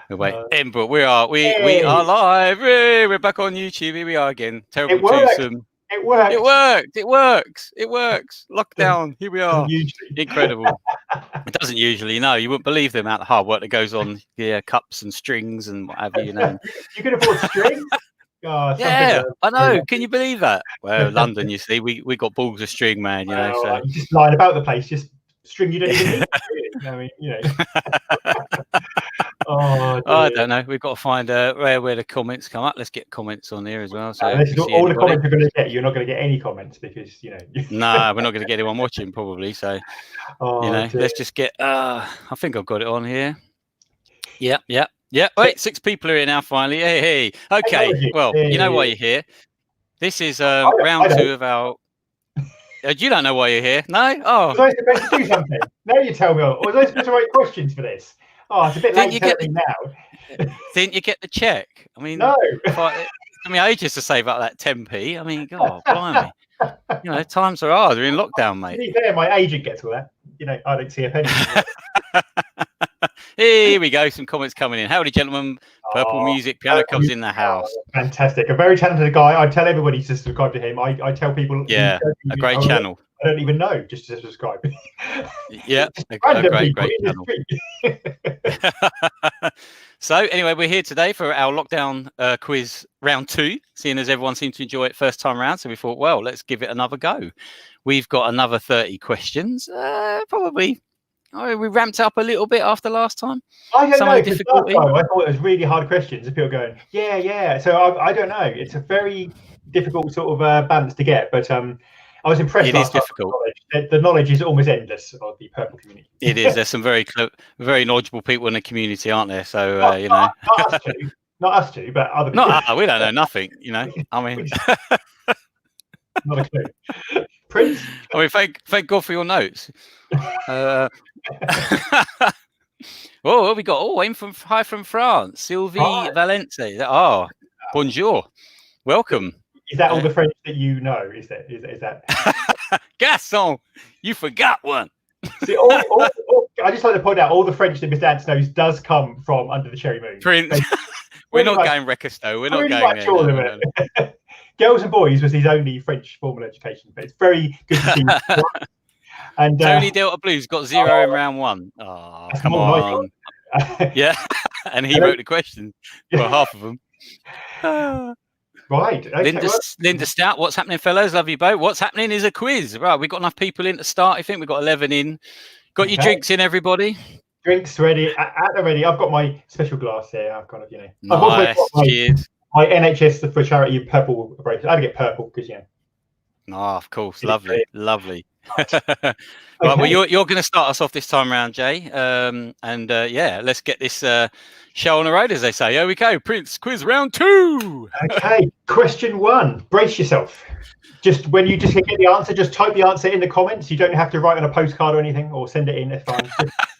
Wait, Edinburgh, we are live. Hey, we're back on YouTube. Here we are again. Terrible twosome. It worked. It works. Lockdown. Here we are. Incredible. It doesn't usually. No, you wouldn't believe the amount of hard work that goes on. Yeah, cups and strings and what have you. You know. You can afford strings. Oh, yeah, I know. Can you believe that? Well, London, you see, we got balls of string, man. You know, so just lying about the place, just string you don't even need. Really. I mean, you know. I don't know. We've got to find where the comments come up. Let's get comments on here as well. So this is all the comments you're going to get. You're not going to get any comments because you know. No, we're not going to get anyone watching probably. So you know, let's just get. I think I've got it on here. Yeah. Wait, 6 people are here now. Finally, hey. Okay, well, you know why you're here. This is round 2 of our. You don't know why you're here, no? Oh, was I supposed to do something? Now you tell me. Or was I supposed to write questions for this? Oh, it's a bit late telling me now. Didn't you get the check? I mean, no. It took me ages to save up that 10p. I mean, God, blimey. You know, times are hard. We're in lockdown, mate. To be fair, my agent gets all that. You know, I don't see a penny. Here we go. Some comments coming in. Howdy, gentlemen. Purple Music, Piano Cubs in the house. Fantastic. A very talented guy. I tell everybody to subscribe to him. I tell people. Yeah, a great channel. I don't even know, just to subscribe. Yeah, a great channel. So anyway, we're here today for our lockdown quiz round 2, seeing as everyone seemed to enjoy it first time around. So we thought, well, let's give it another go. We've got another 30 questions. Probably we ramped up a little bit after last time. I don't know. I thought it was really hard questions. And people going, yeah. So I don't know. It's a very difficult sort of balance to get, but I was impressed. It is difficult. The knowledge is almost endless of the purple community. It is. There's some very knowledgeable people in the community, aren't there? So you know, not us two, but other people. We don't know nothing. You know, I mean, not a clue. Prince. I mean, thank God for your notes. Oh, we got aim from France, Sylvie Valente. Oh, bonjour, welcome. Is that all the French that you know? Is that? Gaston, you forgot one. See, I just like to point out all the French that Mr. Ants knows does come from Under the Cherry Moon. Prince. We're not going Recasto. We're not going there. All of it. Girls and Boys was his only French formal education, but it's very good to see. And Tony Delta Blues got 0 in round 1. Oh, come on. Yeah, and he wrote the question for half of them. Right. Okay, Linda Stout, what's happening, fellas? Love you both. What's happening is a quiz. Right, we've got enough people in to start. I think we've got 11 in. Got your drinks in, everybody? Drinks ready. At the ready. I've got my special glass here. I've kind of, you know. Nice. Cheers. My NHS for charity purple bracelet. I had to get purple because, you know. Oh, of course. Lovely. Right, well, you're going to start us off this time around, Jay. Yeah, let's get this show on the road, as they say. Here we go. Prince quiz round 2. Okay, question 1. Brace yourself. Just when you just get the answer, just type the answer in the comments. You don't have to write on a postcard or anything, or send it in. It's fine.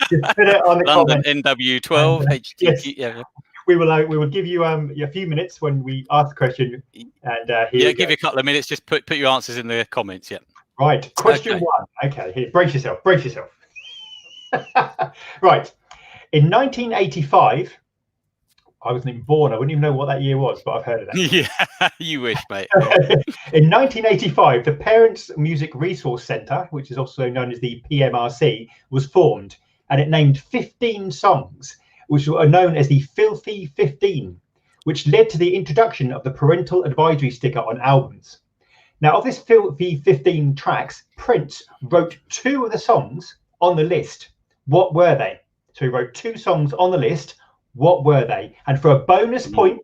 Just put it on the London comments. NW12 Yes. Yeah. We will give you a few minutes when we ask the question, and give you a couple of minutes. Just put your answers in the comments. Yeah. Right. Question 1. Okay. Here, brace yourself. Right. In 1985, I wasn't even born. I wouldn't even know what that year was, but I've heard of that. Yeah, you wish, mate. In 1985, the Parents Music Resource Centre, which is also known as the PMRC, was formed, and it named 15 songs, which are known as the Filthy 15, which led to the introduction of the parental advisory sticker on albums. Now, of this Filthy 15 tracks, Prince wrote 2 of the songs on the list. What were they? So he wrote 2 songs on the list. What were they? And for a bonus point,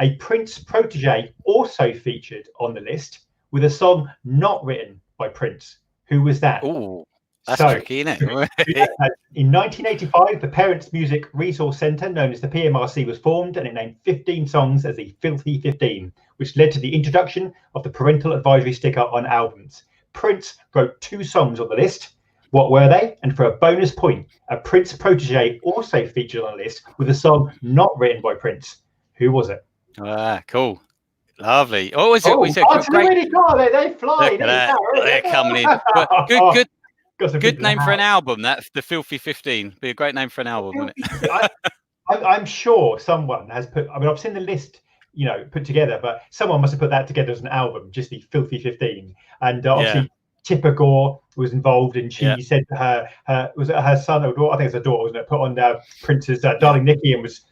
a Prince protege also featured on the list with a song not written by Prince. Who was that? Oh, that's tricky, isn't it? In 1985, the Parents Music Resource Centre, known as the PMRC, was formed, and it named 15 songs as the Filthy 15, which led to the introduction of the parental advisory sticker on albums. Prince wrote 2 songs on the list. What were they? And for a bonus point, a Prince protege also featured on the list with a song not written by Prince. Who was it? Cool. Lovely. Oh, is it? We said great. They fly. They're coming in. Good name for an album. That's the Filthy 15. Be a great name for an album, wouldn't it? I'm sure someone has put. I mean, I've seen the list, put together, but someone must have put that together as an album, just the Filthy 15. And obviously, Tipper Gore was involved, and she said to her was it her son or daughter? I think it's her daughter, wasn't it? Put on Prince's Darling Nikki, and was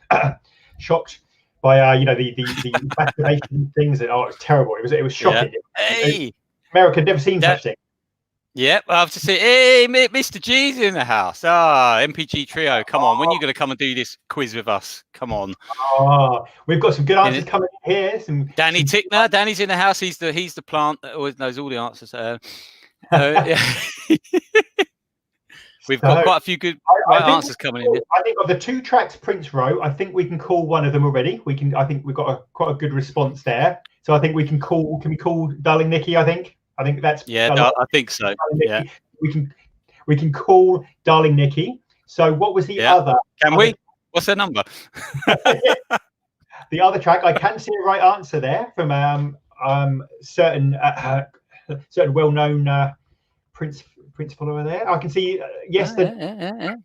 shocked by the masturbation things, and it was terrible. It was shocking. Hey, America had never seen such thing. Yeah, I have to say, hey, Mr. G's in the house. MPG Trio, come on. When are you going to come and do this quiz with us? Come on. We've got some good answers coming in here. Danny Tickner. Danny's in the house. He's the plant that always knows all the answers. We've got quite a few good answers coming in here. I think of the 2 tracks Prince wrote, I think we can call one of them already. I think we've got quite a good response there. So I think we can call Darling Nikki, I think that's I think so. Yeah, we can call Darling Nikki. So what was the other? Can we? What's their number? The other track, I can see a right answer there from certain well-known Prince follower there. I can see yes. I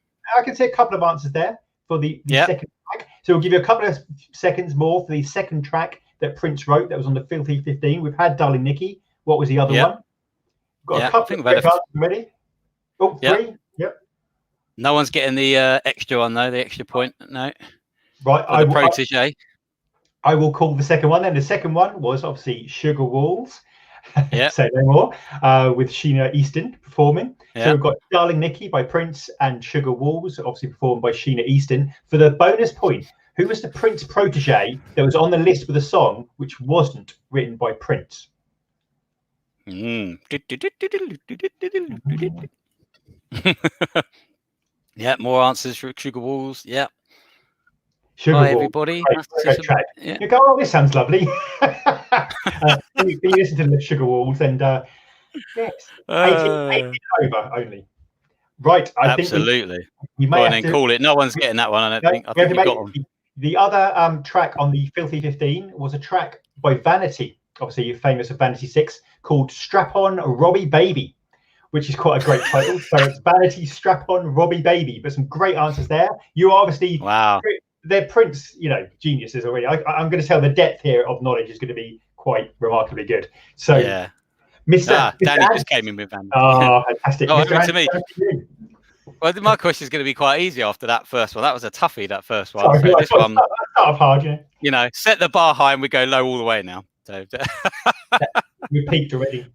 can see a couple of answers there for the second track. So we'll give you a couple of seconds more for the second track that Prince wrote. That was on the Filthy 15. We've had Darling Nikki. What was the other one? Got a couple of answers ready. Oh, 3. Yep. No one's getting the extra one though. The extra point. No. Right. Protege. I will call the second one. Then the second one was obviously Sugar Walls. Yeah. Say no more. With Sheena Easton performing. So we've got Darling Nikki by Prince and Sugar Walls, obviously performed by Sheena Easton. For the bonus point, who was the Prince protege that was on the list with a song which wasn't written by Prince? Yeah, more answers for Sugar Walls. Yeah. Sugar Hi, Walls. everybody. Great track. Yeah. You go, oh, this sounds lovely. You listen to the Sugar Walls, and yes, 18 over only. Right, I think we may have to call it. No one's getting that one. I don't think. I think you got them. The other track on the Filthy 15 was a track by Vanity. Obviously, you're famous of Vanity 6, called Strap On Robbie Baby, which is quite a great title. So it's Vanity Strap On Robbie Baby, but some great answers there. You are obviously, they're Prince, geniuses already. I'm going to tell the depth here of knowledge is going to be quite remarkably good. So, Mr. Danny just came in with Vanity. Oh, fantastic. Over to me. Well, my question is going to be quite easy after that first one. That was a toughie, that first one. Sorry, this one, hard, set the bar high and we go low all the way now. So we peaked already.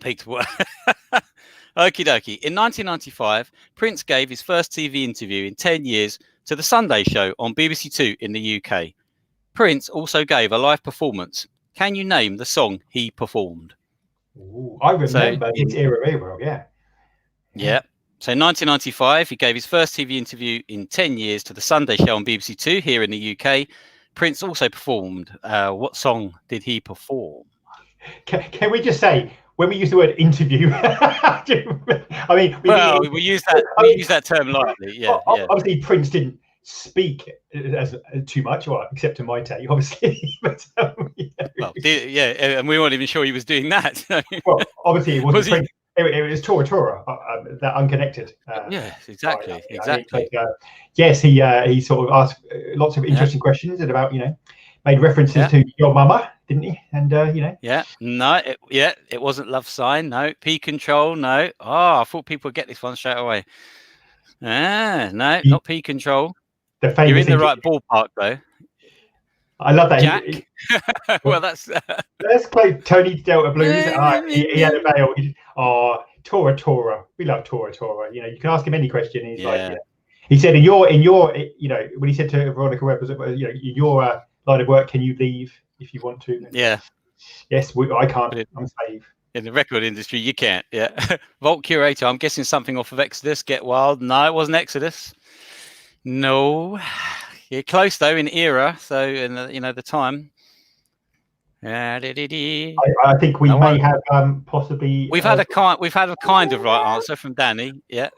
Peaked. Okie dokie. In 1995, Prince gave his first TV interview in 10 years to The Sunday Show on BBC Two in the UK. Prince also gave a live performance. Can you name the song he performed? Ooh, I remember this era very well, yeah. Yeah. So in 1995, he gave his first TV interview in 10 years to The Sunday Show on BBC Two here in the UK. Prince also performed. What song did he perform? Can we just say, when we use the word interview, I mean, we use that term lightly. Yeah. Obviously, Prince didn't speak as too much, except to my take, obviously. But, and we weren't even sure he was doing that. Well, obviously, it wasn't. It was Tora, that unconnected. Yes, exactly. Yes, he sort of asked lots of interesting questions and about, made references to your mama, didn't he? And it wasn't Love Sign. No, P Control. No. I thought people would get this one straight away. No, not P Control. You're in the right ballpark though. I love that. Jack. Well, let's play Tony Delta Blues. He had a veil. Tora. We love Tora. You can ask him any question. And he's like, he said, in your, when he said to Veronica Webb, was in your line of work, can you leave if you want to? Yeah. Yes, I can't. I'm safe. In the record industry, you can't. Yeah. Vault Curator. I'm guessing something off of Exodus. Get Wild. No, it wasn't Exodus. No. You're close though in era, so in the time. I think we may have possibly. We've had a kind of right answer from Danny. Yeah.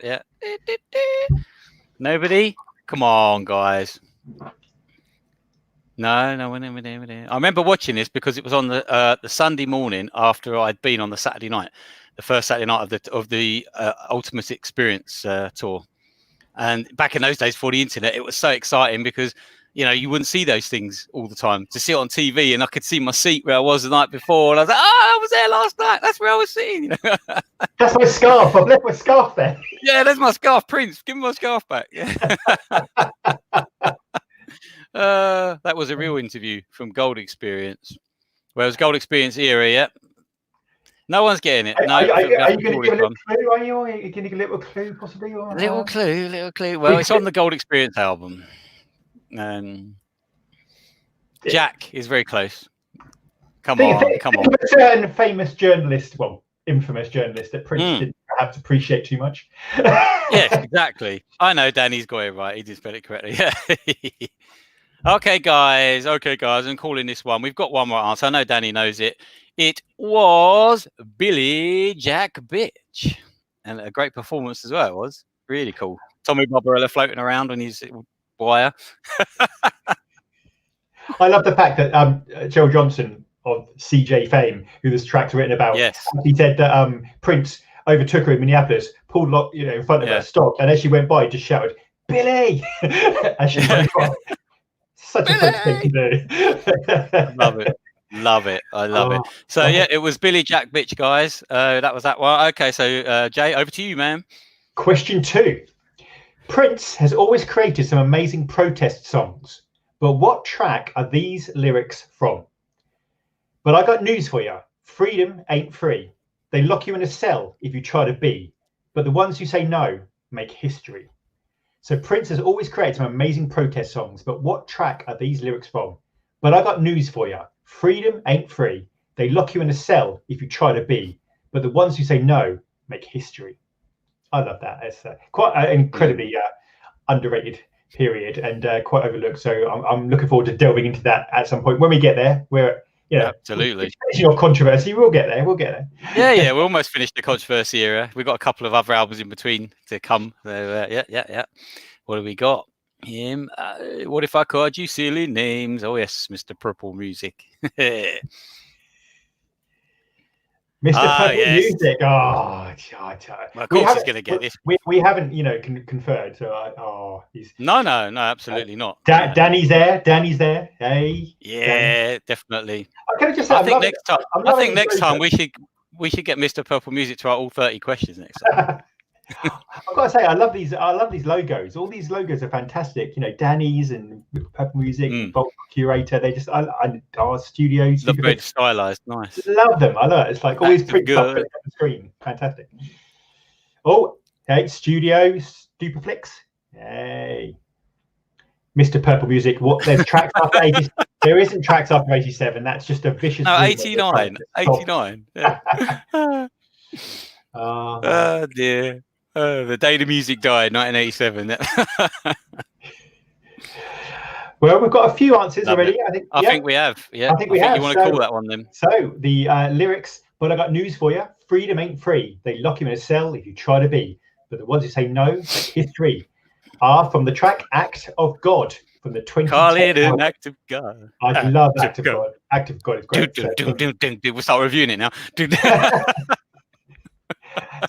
Nobody. Come on, guys. No. I remember watching this because it was on the Sunday morning after I'd been on the Saturday night, the first Saturday night of the Ultimate Experience tour. And back in those days, before the internet, it was so exciting because, you know, you wouldn't see those things all the time. To see it on TV, and I could see my seat where I was the night before, and I was like, "Oh, I was there last night. That's where I was sitting." You know? That's my scarf. I've left my scarf there. Yeah, there's my scarf, Prince. Give me my scarf back. Yeah. That was a real interview from Gold Experience. Whereas Gold Experience era, yeah. No one's getting it. No. Are you going to give a little clue? Are you going to give a little clue, possibly? Or, little clue. Well, it's on the Gold Experience album. Jack is very close. Come on. A certain famous journalist, well, infamous journalist that Prince didn't perhaps appreciate too much. Yes, exactly. I know Danny's got it right. He did spell it correctly. Okay, guys. I'm calling this one. We've got one more answer. I know Danny knows it. It was Billy Jack Bitch. And a great performance as well. It was really cool. Tommy Barbarella floating around on his wire. I love the fact that Joe Johnson of CJ fame, who this track's written about, he said that Prince overtook her in Minneapolis, pulled in front of her, stopped, and as she went by, just shouted, "Billy!" as she went by. Such a Prince thing to do. Love it. I love it. So yeah, it was Billy Jack Bitch, guys. That was that one. Okay, so Jay, over to you, man. Question 2. Prince has always created some amazing protest songs, but what track are these lyrics from? But I got news for you. Freedom ain't free. They lock you in a cell if you try to be, but the ones who say no make history. So Prince has always created some amazing protest songs, but what track are these lyrics from? But I got news for you. Freedom ain't free. They lock you in a cell if you try to be, but the ones who say no make history. I love that. It's quite an incredibly underrated period and quite overlooked. So I'm looking forward to delving into that at some point when we get there. We're absolutely finishing off controversy. We'll get there. Yeah. We're almost finished the controversy era. We've got a couple of other albums in between to come. So, yeah. What have we got? What if I called you silly names? Oh yes, Mr. Purple Music. Mr. Purple Music. Oh, well, of course he's going to get this. We haven't, conferred. So, he's no, absolutely not. Danny's there. Hey. Yeah, Danny. Definitely. I think next time we should get Mr. Purple Music to write all 30 questions next time. I've got to say, I love these logos. All these logos are fantastic. Danny's and Purple Music, Bulk Curator. They just, our studios. Look very stylized, nice. Love them. I love it. It's like always pretty on the screen. Fantastic. Oh, hey, Studio Stupeflix. Hey, Mr. Purple Music. What? There's tracks after 80. There isn't tracks after 87. That's just a vicious. No, 89. 89. Yeah. Oh dear. The day the music died, 1987. Well, we've got a few answers already. I think we have. Yeah, I think we have. You want to call that one then? So the lyrics. But I got news for you. Freedom ain't free. They lock you in a cell if you try to be. But the ones who say no, like history, are from the track "Act of God" from the 2010. Call it an act of God. I love Act of God. Act of God is great. We'll start reviewing it now.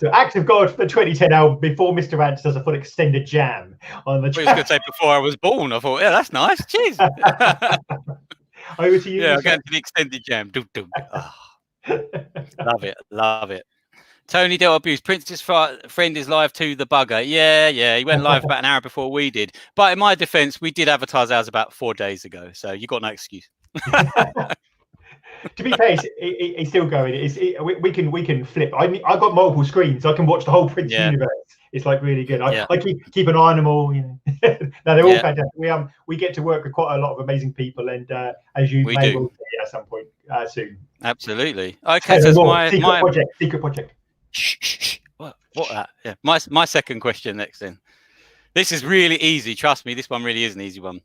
So Act of God for the 2010 album before Mr. Rance does a full extended jam on the track. I was going to say before I was born. I thought, yeah, that's nice. Cheers. Over to you. Yeah, I'm going to the extended jam. Oh. Love it. Tony Del Abuse, Prince's friend is live to the bugger. Yeah. He went live about an hour before we did. But in my defense, we did advertise ours about 4 days ago. So you got no excuse. To be fair, it's still going. We can flip. I got multiple screens. I can watch the whole Prince universe. It's like really good. I keep an eye on them all. No, they're all fantastic. We get to work with quite a lot of amazing people, and as you will see at some point soon. Absolutely. Okay, so my secret project. Shh. What that? Yeah. My second question next then. This is really easy. Trust me, this one really is an easy one.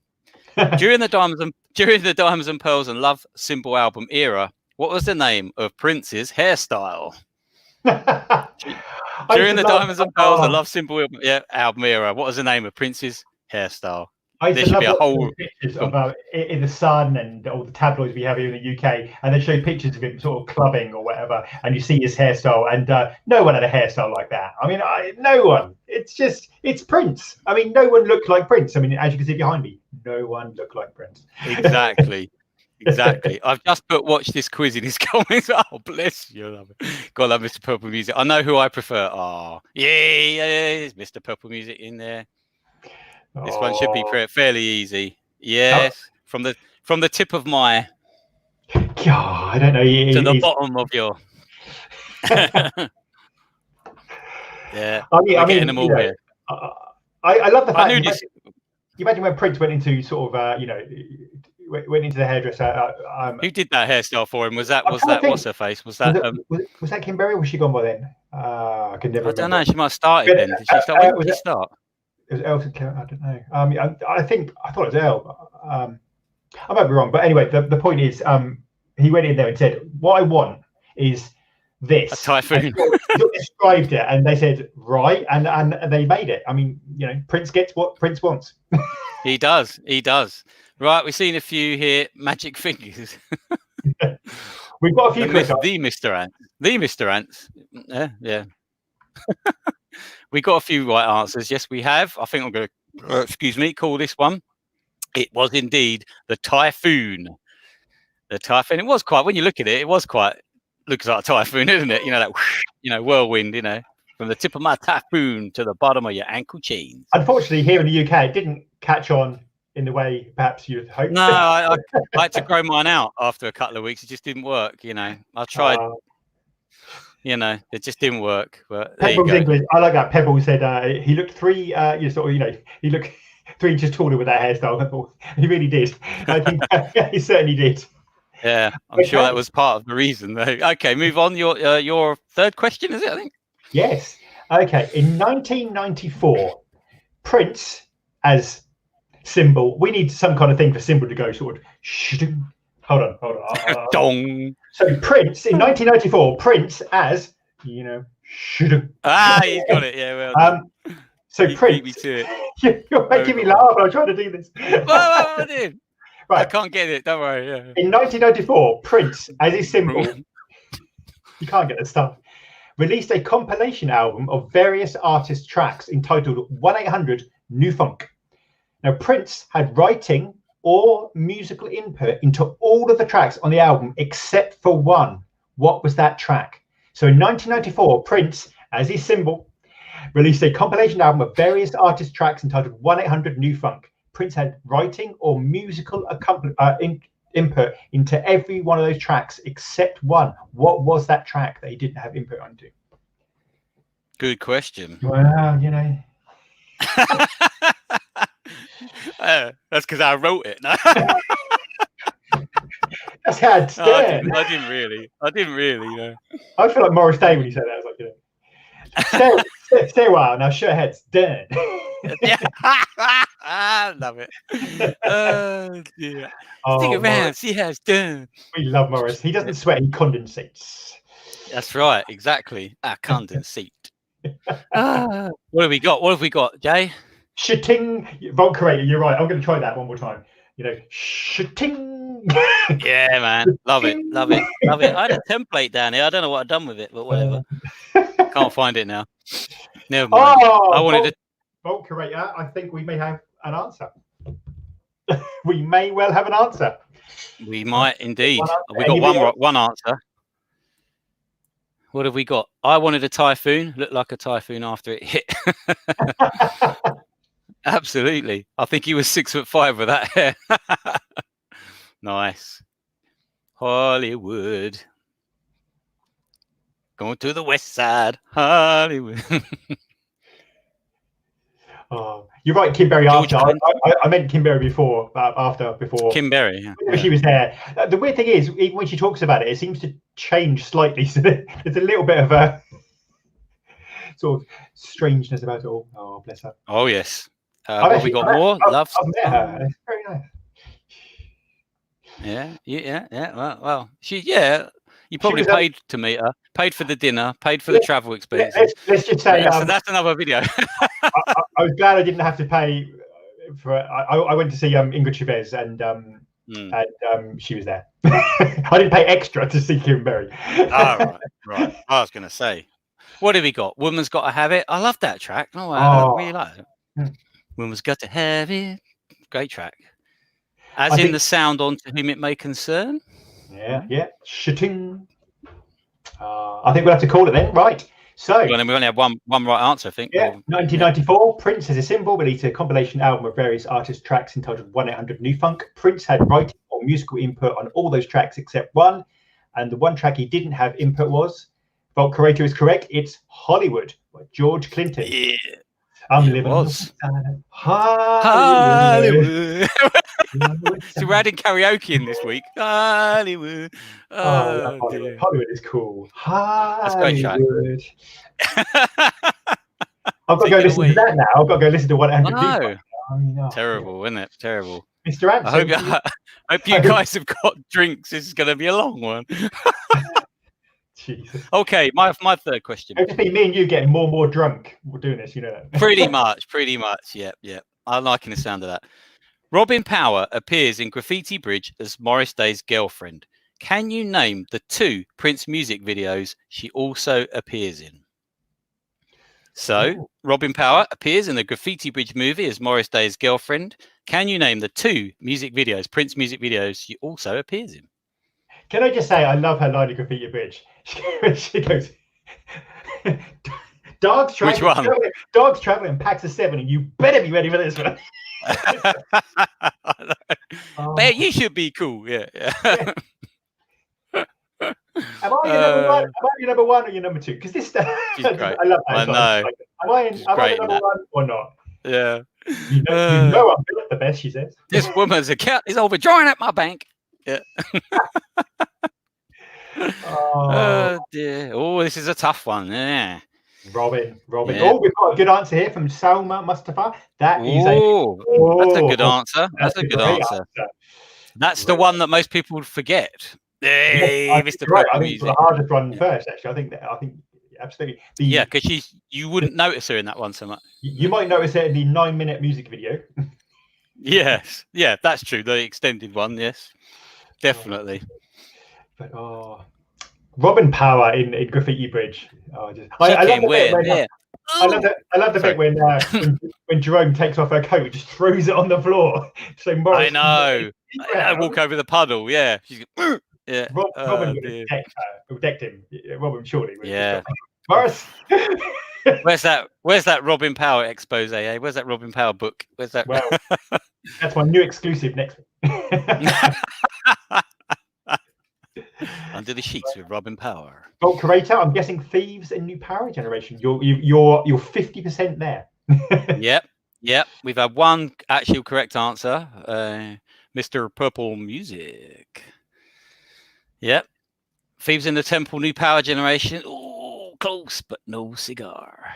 During the Diamonds and Pearls and Love Symbol album era, what was the name of Prince's hairstyle? During the Diamonds and Pearls and Love Symbol album era, what was the name of Prince's hairstyle? I used there to should love be a whole pictures of in the Sun and all the tabloids we have here in the UK, and they show pictures of him sort of clubbing or whatever, and you see his hairstyle, and no one had a hairstyle like that. I mean, no one. It's Prince. I mean, no one looked like Prince. I mean, as you can see behind me, no one looked like Prince. Exactly. Exactly. I've just put watch this quiz in his comments. Oh, bless you. Love it. Gotta love Mr. Purple Music. I know who I prefer. Oh, yeah, there's Mr. Purple Music in there. This one should be fairly easy. Yes. From the tip of my God, I don't know. To the bottom of your yeah. I mean, getting them all here. I love the fact you imagine when Prince went into sort of went into the hairdresser. Who did that hairstyle for him? Was that what's her face? Was that Kim Berry? Or was she gone by then? I can never. I don't know. She might have started then. Did she start? When did she start? It was Elton. I don't know. I thought it was Elle. I might be wrong, but anyway, the point is, he went in there and said, "What I want is this." A typhoon. He described it, and they said, "Right," and they made it. I mean, Prince gets what Prince wants. He does. Right, we've seen a few here. Magic fingers. We've got a few. The Mr. Ants. Yeah. We got a few right answers. Yes, we have. I think I'm going to, call this one. It was indeed the typhoon. The typhoon. It was quite. When you look at it, it was quite. Looks like a typhoon, isn't it? That whirlwind. From the tip of my typhoon to the bottom of your ankle chains. Unfortunately, here in the UK, it didn't catch on in the way perhaps you'd hoped. No, I had to grow mine out after a couple of weeks. It just didn't work. I tried. It just didn't work. But Pebble's English. I like that. Pebble said he looked 3. He looked 3 inches taller with that hairstyle. I thought he really did. I think he certainly did. Yeah, I'm sure that was part of the reason, though. Okay, move on. Your third question, is it? I think. Yes. Okay. In 1994, Prince as symbol. We need some kind of thing for symbol to go sort of. Hold on. Dong. So Prince in 1994, Prince as he's got it. Yeah. Well. So Prince. Me to it. You're making me laugh. I'm trying to do this. I did. Right. I can't get it. Don't worry. Yeah. In 1994, Prince as his symbol. You can't get this stuff. Released a compilation album of various artists' tracks entitled 1-800 New Funk. Now, Prince had writing or musical input into all of the tracks on the album except for one. What was that track? So in 1994, Prince, as his symbol, released a compilation album of various artists' tracks entitled 1-800 New Funk. Prince had writing or musical input into every one of those tracks except one. What was that track that he didn't have input onto? Good question. Well, that's because I wrote it. That's how it's done. I didn't really. I feel like Morris Day when you said that. I was like, stay a while now. Show heads done. Yeah, I love it. Yeah. Stick around, see how it's done. We love Morris. He doesn't sweat. He condensates. That's right. Exactly. Condensate. What have we got, Jay? Shitting Volcarator. You're right. I'm going to try that one more time. Shitting. Yeah, man. Love it. I had a template down here. I don't know what I've done with it, but whatever. Can't find it now. Never mind. I wanted to. Volcarator. I think we may have an answer. We may well have an answer. We might indeed. We got one answer. What have we got? I wanted a typhoon. Looked like a typhoon after it hit. Absolutely. I think he was 6'5" with that hair. Nice. Hollywood. Going to the west side. Hollywood. Oh, you're right, Kim Berry. After I meant Kim Berry before. Kim Berry. Yeah. When she was there. The weird thing is, even when she talks about it, it seems to change slightly. So there's a little bit of a sort of strangeness about it all. Oh, bless her. Oh yes. Have we got more? Love. I've met her. It's very nice. Yeah. Well, you probably paid to meet her, paid for the dinner, paid for the travel expenses. Let's just say so that's another video. I was glad I didn't have to pay I went to see Ingrid Chavez, and she was there. I didn't pay extra to see Kieran Berry. Right. I was going to say, what have we got? Woman's Got to Have It. I love that track. No, I really like it. Woman's Got to Have It. Great track. As in the sound on To Whom It May Concern. Yeah. Shitting. I think we'll have to call it then. Right. So we only have one right answer, I think. Yeah. 1994, Prince as a Symbol released a compilation album of various artist tracks entitled 1-800 New Funk. Prince had writing or musical input on all those tracks except one, and the one track he didn't have input was, Vault Curator is correct, it's Hollywood by George Clinton. Yeah. I'm living Hollywood. So we're adding karaoke in this week. Hollywood. Hollywood. Hollywood is cool. Hollywood. That's a great track. I've got to go listen to that now. I've got to go listen to 100. Terrible, isn't it? Terrible. Mr. Anderson. I hope you guys have got drinks. This is going to be a long one. Jesus. Okay, my third question. It'll just be me and you getting more and more drunk. We're doing this, you know that. Pretty much. Yeah. I'm liking the sound of that. Robin Power appears in Graffiti Bridge as Morris Day's girlfriend. Can you name the 2 Prince music videos she also appears in? So, Robin Power appears in the Graffiti Bridge movie as Morris Day's girlfriend. Can you name the 2 music videos, Prince music videos, she also appears in? Can I just say, I love her line of Graffiti Bridge. She goes, dogs traveling in packs of 7, and you better be ready for this one. Bet you should be cool. Yeah. Am I your number one or your number 2? Because this stuff, I love that. I know. Am I the number 1 or not? Yeah. You know I'm built the best, she says. This woman's account is overdrawing at my bank. Yeah. Oh dear. Oh, this is a tough one. Yeah. Robin. Yeah. Oh, we've got a good answer here from Salma Mustafa. That's a good answer. That's a good answer. That's the one that most people would forget. Hey, Mr. Right. I think it's the hardest one first. Actually, I think absolutely. Because you wouldn't notice her in that one so much. You might notice it in the 9-minute music video. Yes. Yeah, that's true. The extended one. Yes, definitely. But Robin Power in Graffiti Bridge. I love the bit when Jerome takes off her coat and just throws it on the floor. So Morris, I know. I walk over the puddle. Yeah. Yeah. Robin would have decked him. Robin surely. Yeah. Morris. Where's that Robin Power expose? Eh? Where's that Robin Power book? Where's that? Well, that's my new exclusive next week. Under the Sheets with Robin Power. Vault Curator, I'm guessing Thieves and New Power Generation. You're 50% there. Yep. We've had one actual correct answer. Mr. Purple Music. Yep. Thieves in the Temple, New Power Generation. Oh, close, but no cigar.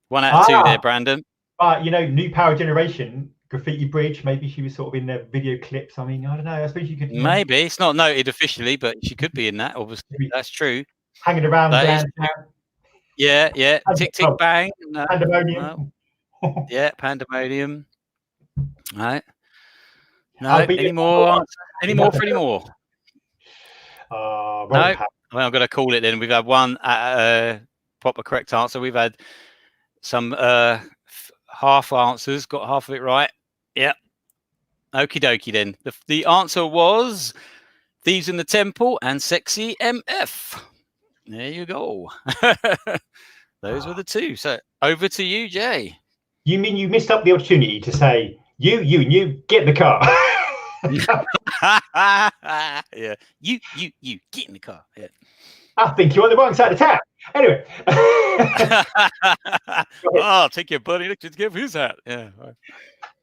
1 out of 2 there, Brandon. New Power Generation. Graffiti Bridge, maybe she was sort of in the video clips. I mean, I don't know. I suppose you could. Maybe it's not noted officially, but she could be in that. Obviously, that's true. Hanging around. Yeah. Tick tick bang. No. Pandemonium. No. Yeah, Pandemonium. Right. No. Any more? Any more for any more? No. I'm going to call it then. We've had one proper correct answer. We've had some half answers. Got half of it right. Yeah. Okie dokie then. The answer was Thieves in the Temple and Sexy MF. There you go. Those were the 2. So over to you, Jay. You mean you missed up the opportunity to say, you get in the car? Yeah. You get in the car. Yeah. I think you're on the wrong side of town. Anyway. Take your buddy to give his hat. Yeah.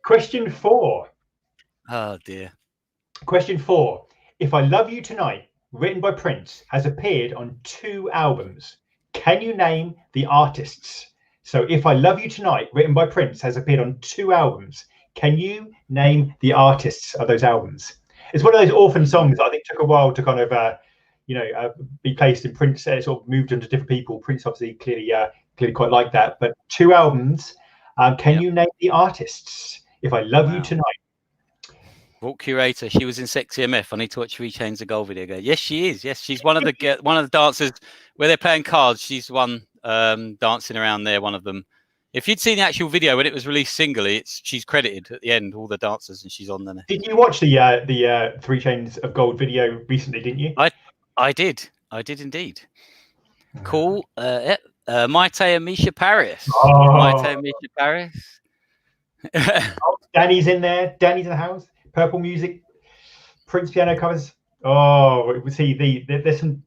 Question 4. Oh dear. Question 4. If I Love You Tonight, written by Prince, has appeared on 2 albums. Can you name the artists? So If I Love You Tonight, written by Prince, has appeared on 2 albums. Can you name the artists of those albums? It's one of those orphan songs that I think took a while to kind of be placed in. Prince sort of moved into different people. Prince obviously clearly quite like that. But 2 albums. Can you name the artists? If I Love You Tonight. Vault Curator. She was in Sexy MF. I need to watch 3 Chainz of Gold video. Yes, she is. Yes, she's one of the dancers where they're playing cards. She's the one dancing around there. One of them. If you'd seen the actual video when it was released singly, she's credited at the end, all the dancers, and she's on there. Did you watch the 3 Chainz of Gold video recently? Didn't you? I did indeed. Cool. Maite and Misha Paris. Maite and Misha Paris. Danny's in there. Danny's in the house. Purple Music, Prince piano covers. Oh, see, there's some.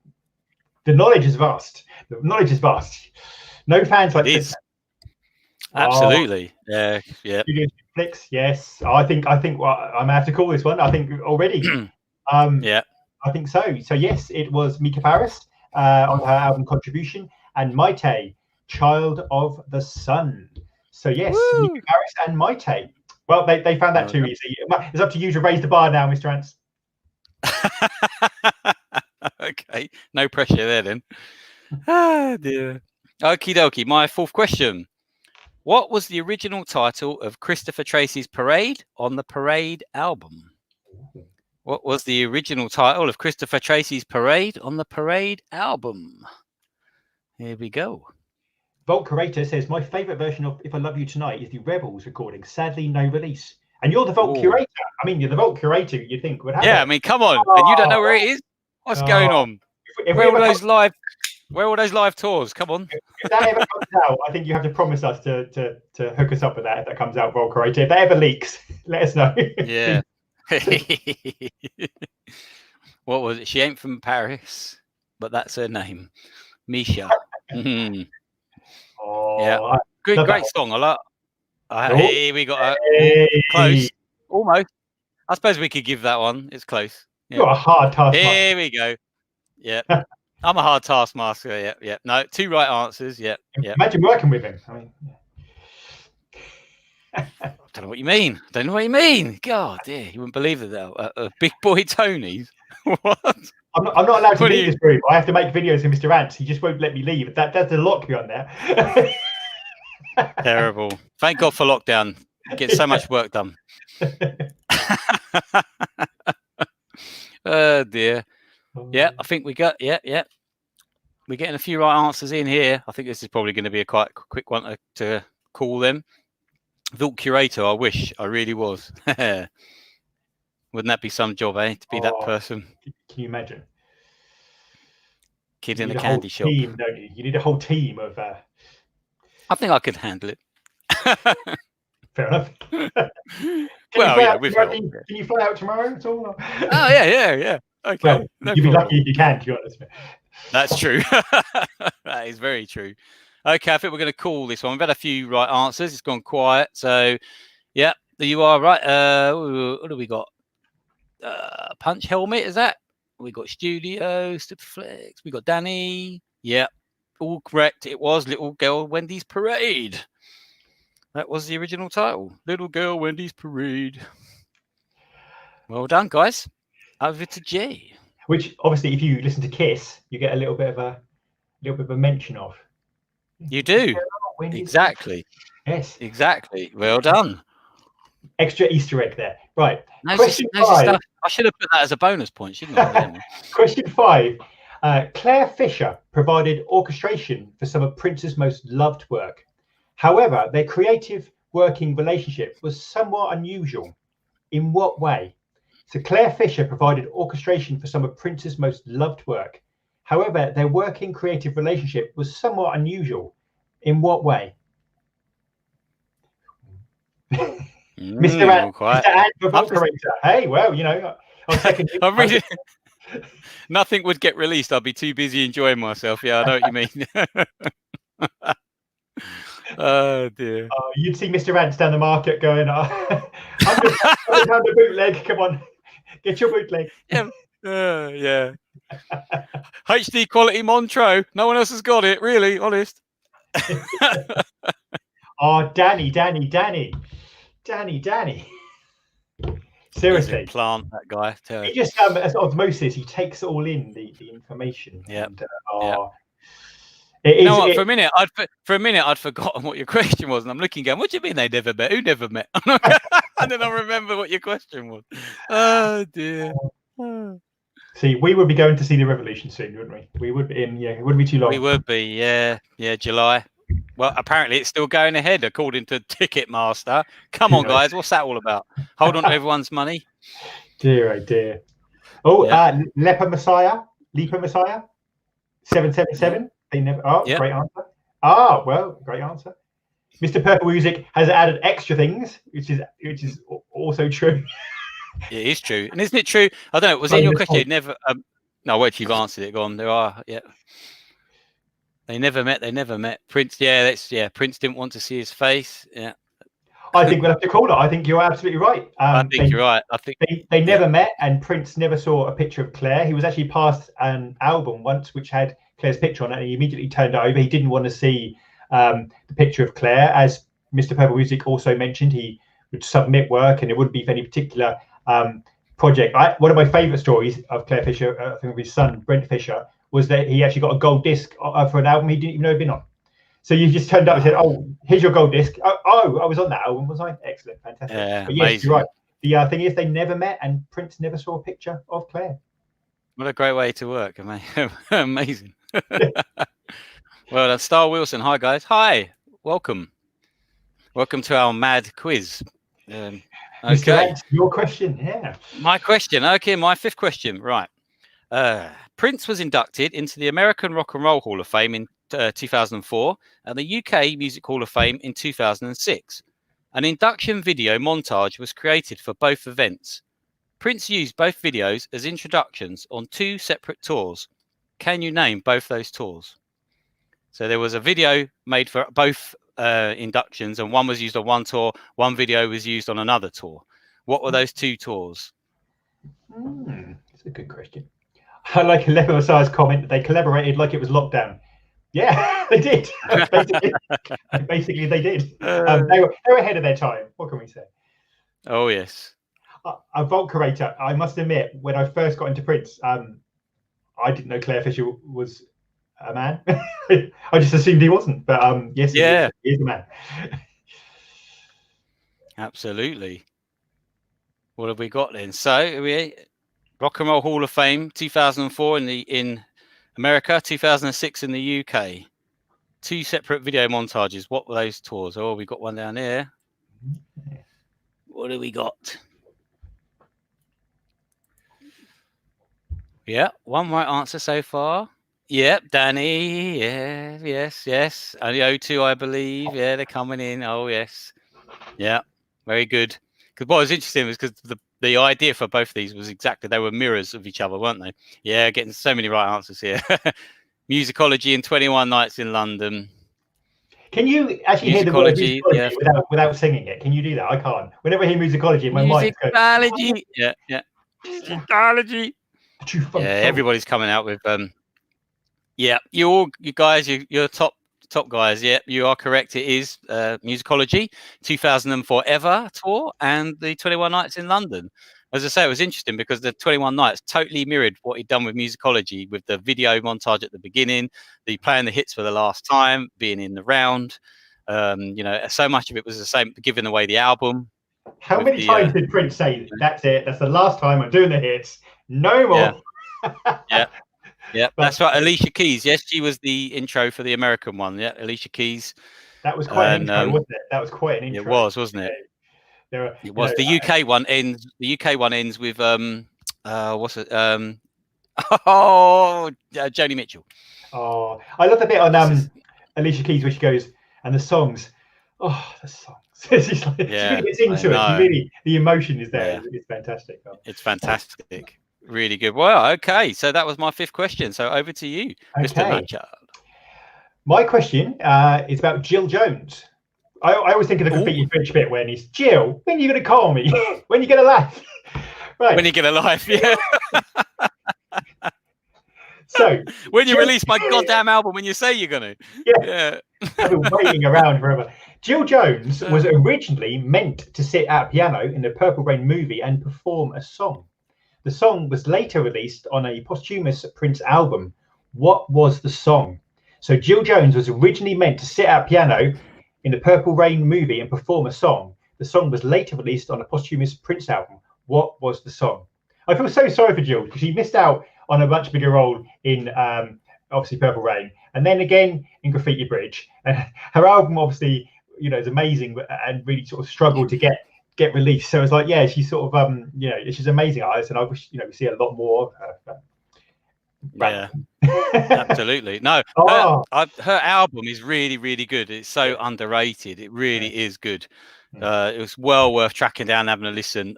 The knowledge is vast. The knowledge is vast. No fans like this. Absolutely. Yeah. Flicks. Yes. I think. Well, I'm gonna have to call this one. I think already. Yeah. I think so. So yes, it was Mika Paris on her album Contribution, and Maite, Child of the Sun. So yes, Mika Paris and Maite. Well, they found that too easy. It's up to you to raise the bar now, Mr. Ants. Okay, no pressure there then. Ah, dear. Okie dokie. My 4th question. What was the original title of Christopher Tracy's Parade on the Parade album? What was the original title of Christopher Tracy's Parade on the Parade album? Here we go. Vault Curator says, my favourite version of If I Love You Tonight is the Rebels recording. Sadly, no release. And you're the Vault Curator. I mean, you're the Vault Curator, you'd think would have it. I mean, come on. And you don't know where it is? What's going on? Where are all those live tours? Come on. If that ever comes out, I think you have to promise us to hook us up with that if that comes out, Vault Curator. If that ever leaks, let us know. Yeah. What was it? She ain't from Paris, but that's her name. Misha. Yeah, great song. I like. Hey, we got close, almost. I suppose we could give that one. It's close. Yeah. You're a hard taskmaster. Here we go. Yeah, I'm a hard taskmaster. Yeah. No, 2 right answers. Yeah. Imagine working with him. I mean, I don't know what you mean. God, dear, you wouldn't believe it though. Big Boy Tony's. What? I'm not allowed to leave this group. I have to make videos of Mr. Ants. He just won't let me leave. That's a lock me on there. Terrible. Thank God for lockdown. Get so much work done. Oh dear. Yeah, I think we got. Yeah. We're getting a few right answers in here. I think this is probably going to be a quite quick one to call them. Vault Curator. I really was. Wouldn't that be some job, to be that person? Can you imagine? Kid in a candy shop. Team, don't you? You need a whole team of. I think I could handle it. Fair enough. Can you fly out tomorrow at all? Oh yeah. Okay. Well, you'd be lucky if you can, to be honest. That's true. That is very true. Okay, I think we're going to call this one. We've had a few right answers. It's gone quiet. So, yeah, you are right. What do we got? Punch Helmet, is that? We got Studio, Stupeflex. We got Danny. Yeah, all correct. It was Little Girl Wendy's Parade. That was the original title. Little Girl Wendy's Parade. Well done, guys. Over to Jay. Which obviously, if you listen to Kiss, you get a little bit of a mention of. You do. Exactly. Yes. Exactly. Well done. Extra Easter egg there. Right. Question 5. I should have put that as a bonus point, shouldn't I? Question 5. Clare Fischer provided orchestration for some of Prince's most loved work. However, their creative working relationship was somewhat unusual. In what way? So Clare Fischer provided orchestration for some of Prince's most loved work. However, their working creative relationship was somewhat unusual. In what way? Mr. Ant, hey, well, I'll second you. I'm really... Nothing would get released. I'd be too busy enjoying myself. Yeah, I know what you mean. Oh dear. You'd see Mr. Ants down the market going, £100 a bootleg. Come on, get your bootleg. Yeah. Yeah. HD quality Montreux. No one else has got it, really, honest. Oh, Danny. Seriously. Plant, that guy. He just, as osmosis, he takes it all in, the information. Yeah. And, You know what? For a minute, I'd forgotten what your question was, and I'm looking, going, "What do you mean they never met? Who never met?" And then I remember what your question was. Oh dear. See, we would be going to see the Revolution soon, wouldn't we? We would be in. Yeah, it wouldn't be too long. We would be. Yeah, July. Well, apparently it's still going ahead according to Ticketmaster. Come on, guys, what's that all about? Hold on to everyone's money. Dear, oh dear. Oh, Leper Messiah, 777. They never. Oh, great answer. Ah, well, great answer. Mr. Purple Music has added extra things, which is also true. It is true, and isn't it true? I don't know. Was in your question? Never. No, wait, you've answered it. Go on. There are. Yeah. They never met. They never met. Prince. Yeah, Prince didn't want to see his face. Yeah. I think we'll have to call it. I think you're absolutely right. I think you're right. I think they never met, and Prince never saw a picture of Claire. He was actually passed an album once which had Claire's picture on it, and he immediately turned it over. He didn't want to see the picture of Claire. As Mr. Purple Music also mentioned, he would submit work, and it wouldn't be for any particular project. One of my favourite stories of Clare Fischer, I think of his son Brent Fischer, was that he actually got a gold disc for an album he didn't even know he'd been on. So you just turned up and said, "Oh, here's your gold disc." Oh, I was on that album, was I? Excellent, fantastic. Yeah, but yes, amazing. You're right. The thing is, they never met, and Prince never saw a picture of Claire. What a great way to work! Amazing. Well, Star Wilson. Hi, guys. Hi, welcome to our mad quiz. Okay, your question. Yeah, my question. Okay, my fifth question. Right. Prince was inducted into the American Rock and Roll Hall of Fame in 2004 and the UK Music Hall of Fame in 2006. An induction video montage was created for both events. Prince used both videos as introductions on two separate tours. Can you name both those tours? So there was a video made for both inductions, and one was used on one tour, one video was used on another tour. What were those two tours? That's a good question. I like Leper Messiah's comment that they collaborated like it was lockdown. Yeah, they did. Basically, they did. They were ahead of their time. What can we say? Oh, yes. A vault curator, I must admit, when I first got into Prince, I didn't know Clare Fischer was a man. I just assumed he wasn't. But yes, he is a man. Absolutely. What have we got then? So we Rock and Roll Hall of Fame 2004 in America, 2006 in the UK. Two separate video montages. What were those tours? Oh, we got one down here. What do we got? Yeah, one right answer so far. Yep, Danny. Yeah, yes. Only O2, I believe. Yeah, they're coming in. Oh, yes. Yeah, very good. Because what was interesting was because the idea for both of these was exactly, they were mirrors of each other, weren't they? Yeah, getting so many right answers here. Musicology and 21 Nights in London. Can you actually hear the word musicology without singing it? Can you do that? I can't. Whenever I hear musicology, my mind goes... Musicology. Yeah. Musicology. Yeah, everybody's coming out with... Yeah, you guys, you're top guys. Yeah, you are correct. It is Musicology 2004 Ever tour and the 21 Nights in London. As I say, it was interesting because the 21 Nights totally mirrored what he'd done with Musicology, with the video montage at the beginning, the playing the hits for the last time, being in the round. So much of it was the same, giving away the album. How many times did Prince say, "That's it, that's the last time I'm doing the hits, no more"? Yeah, that's right. Alicia Keys. Yes, she was the intro for the American one. Yeah, Alicia Keys. That was quite an intro, wasn't it? That was quite an intro. It was, wasn't it? It was. The UK one ends. The UK one ends with what's it? Joni Mitchell. Oh, I love the bit on Alicia Keys where she goes, and the songs. Oh, the songs. It's like, she really gets into it. Really, the emotion is there. Yeah. It's fantastic. It's fantastic. Really good. Well, okay. So that was my fifth question. So over to you, Mr. Matchard. My question is about Jill Jones. I always think of the Graffiti Bridge bit when he's, "Jill, when are you going to call me? When are you going to laugh?" Right. When you get a life, yeah. So when you release my goddamn album, when you say you're going to. Yeah. I've been waiting around forever. Jill Jones was originally meant to sit at a piano in the Purple Rain movie and perform a song. The song was later released on a posthumous Prince album. What was the song? So Jill Jones was originally meant to sit at piano in the Purple Rain movie and perform a song. The song was later released on a posthumous Prince album. What was the song? I feel so sorry for Jill because she missed out on a much bigger role in obviously Purple Rain, and then again in Graffiti Bridge. And her album obviously, you know, is amazing and really sort of struggled to get released. So it's like, yeah, she's sort of you know, she's an amazing artist, and I wish, you know, we see a lot more of her. Yeah, absolutely. No, her album is really, really good. It's so underrated. It really is good. It was well worth tracking down, having a listen.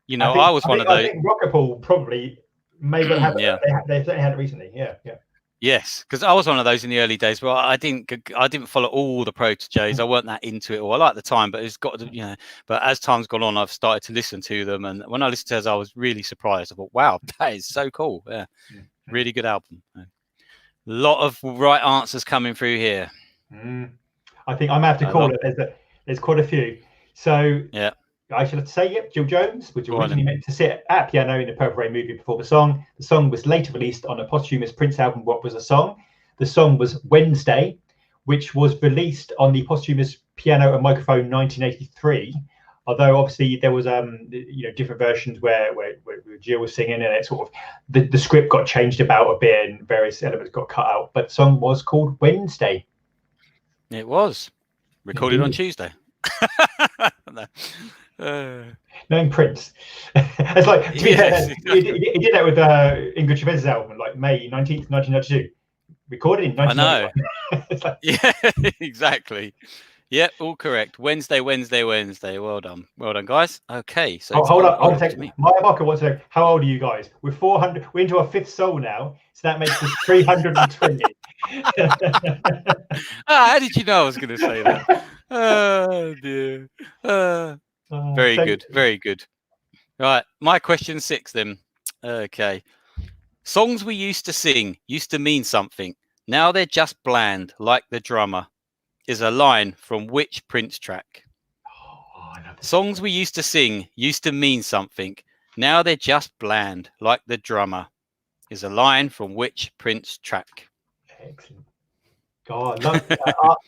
You know, I was one of those. I think Rockapole probably maybe have it. They certainly had it recently. Yeah. Yes, because I was one of those in the early days. Well, I didn't follow all the Proteges. I weren't that into it. Or I liked the time, but it's got to, you know. But as time's gone on, I've started to listen to them, and when I listened to theirs, I was really surprised. I thought, wow, that is so cool. Yeah, really good album. A lot of right answers coming through here. I think I might have to call it. There's quite a few. So yeah. I should have to say, yep, Jill Jones was originally meant to sit at piano in the Purple Rain movie before the song. The song was later released on a posthumous Prince album. What was the song? The song was Wednesday, which was released on the posthumous Piano and Microphone 1983. Although obviously there was you know, different versions where Jill was singing, and it sort of the script got changed about a bit and various elements got cut out. But the song was called Wednesday. It was recorded on Tuesday. Knowing Prince, it's like he did that with Ingrid Chavez's album, like May 19th, 1992, recorded in 1991. I know. Like... Yeah, exactly. Yeah, all correct. Wednesday. Well done, guys. Okay, so hold on. Maya Barker wants to know, how old are you guys? We're 400. We're into our 5th soul now, so that makes us 320. How did you know I was going to say that? Oh dear. Very good. Right, my question 6 then. Okay. Songs we used to sing used to mean something. Now they're just bland, like the drummer. Is a line from which Prince track? Songs we used to sing used to mean something. Now they're just bland, like the drummer. Is a line from which Prince track? Excellent. God, love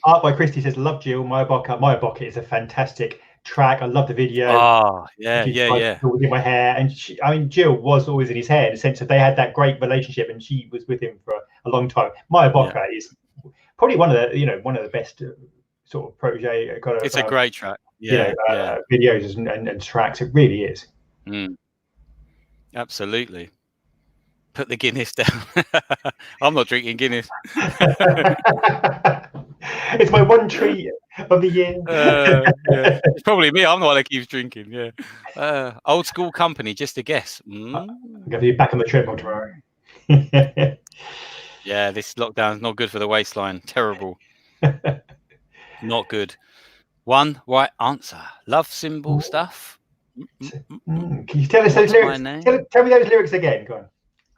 Art by Christie says, love Jill. Maya Barker is a fantastic track. I love the video. Yeah. With my hair, and Jill was always in his hair in the sense that they had that great relationship, and she was with him for a long time. Maya Barker is probably one of the best sort of protege kind of. It's a great track. Videos and tracks. It really is. Absolutely. Put the Guinness down. I'm not drinking Guinness. It's my one treat of the year. It's probably me. I'm the one that keeps drinking. Yeah. Old School Company. Just a guess. I'm going to be back on the treadmill tomorrow. Yeah, this lockdown's not good for the waistline. Terrible. Not good. One right answer. Love symbol stuff. Can you tell us those lyrics? Tell me those lyrics again. Go on.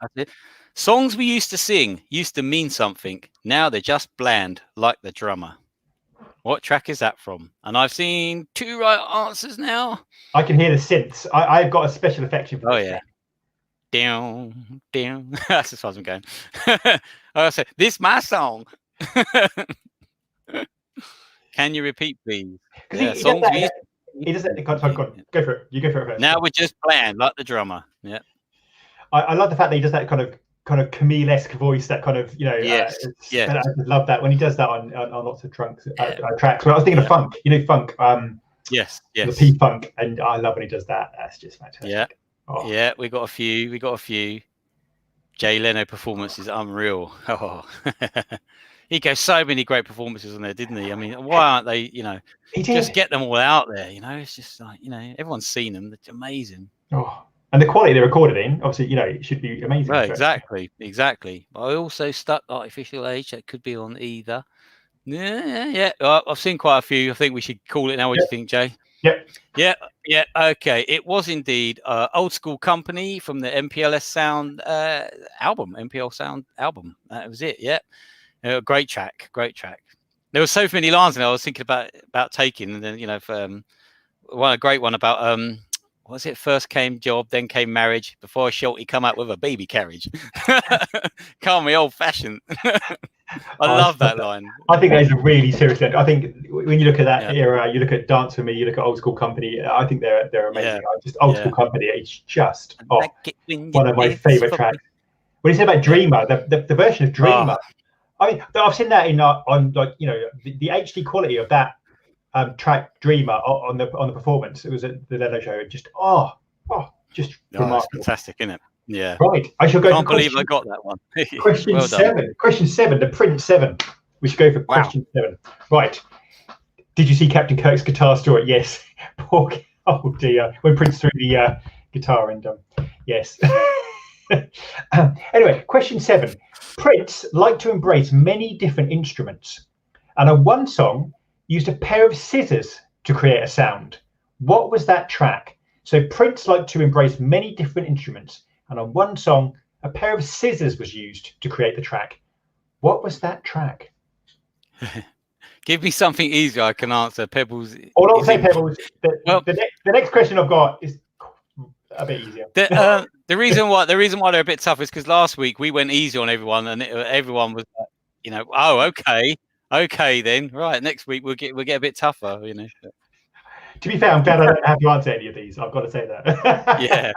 That's it. Songs we used to sing used to mean something. Now they're just bland, like the drummer. What track is that from? And I've seen 2 right answers now. I can hear the synths. I've got a special affection for down. That's as far as I'm going. I say, this is my song. Can you repeat, please? Songs we used he doesn't. Go for it. You go for it first. Now we're just bland, like the drummer. Yeah. I love the fact that he does that kind of Camille-esque voice, that kind of, yes. I love that when he does that on lots of tracks. Well, I was thinking of funk, funk. Yes. The P-funk, and I love when he does that. That's just fantastic. Yeah. Yeah, we got a few. Jay Leno performances, unreal. Oh. He gave so many great performances on there, didn't he? I mean, why aren't they? Just get them all out there. It's just like everyone's seen them. It's amazing. Oh. And the quality they recorded in, obviously, it should be amazing. Right, exactly. But I also stuck Artificial Age. That could be on either. Yeah. I've seen quite a few. I think we should call it now. What do you think, Jay? Yep. Yeah. Okay. It was indeed Old School Company from the MPL Sound album. That was it. Yeah. Great track. There were so many lines in there I was thinking about taking, and then a great one about was it? First came job, then came marriage. Before Shorty come out with a baby carriage. Call me old fashioned. I love that line. I think that is a really serious line. I think when you look at that era, you look at Dance For Me, you look at Old School Company. I think they're amazing. Just Old School Company. It's just one of my favorite tracks. When you say about Dreamer, the version of Dreamer. I mean, I've seen that on like the HD quality of that track Dreamer on the performance. It was at the Leno show. Just just remarkable. Fantastic, isn't it? Yeah. Right. I shall go. Can't believe I got that one. Question well 7. Question 7. The Prince 7. We should go for question 7. Right. Did you see Captain Kirk's guitar story? Yes. Oh dear. When Prince threw the guitar and yes. Anyway, question 7. Prince liked to embrace many different instruments, and on one song used a pair of scissors to create a sound. What was that track? So Prince liked to embrace many different instruments, and on one song, a pair of scissors was used to create the track. What was that track? Give me something easier I can answer. Pebbles. Or I'll say Pebbles. The next question I've got is a bit easier. The reason why they're a bit tough is because last week we went easy on everyone, and everyone was like, oh, okay then, right. Next week we'll get a bit tougher, To be fair, I'm glad I don't have to answer any of these. I've got to say that. Yeah.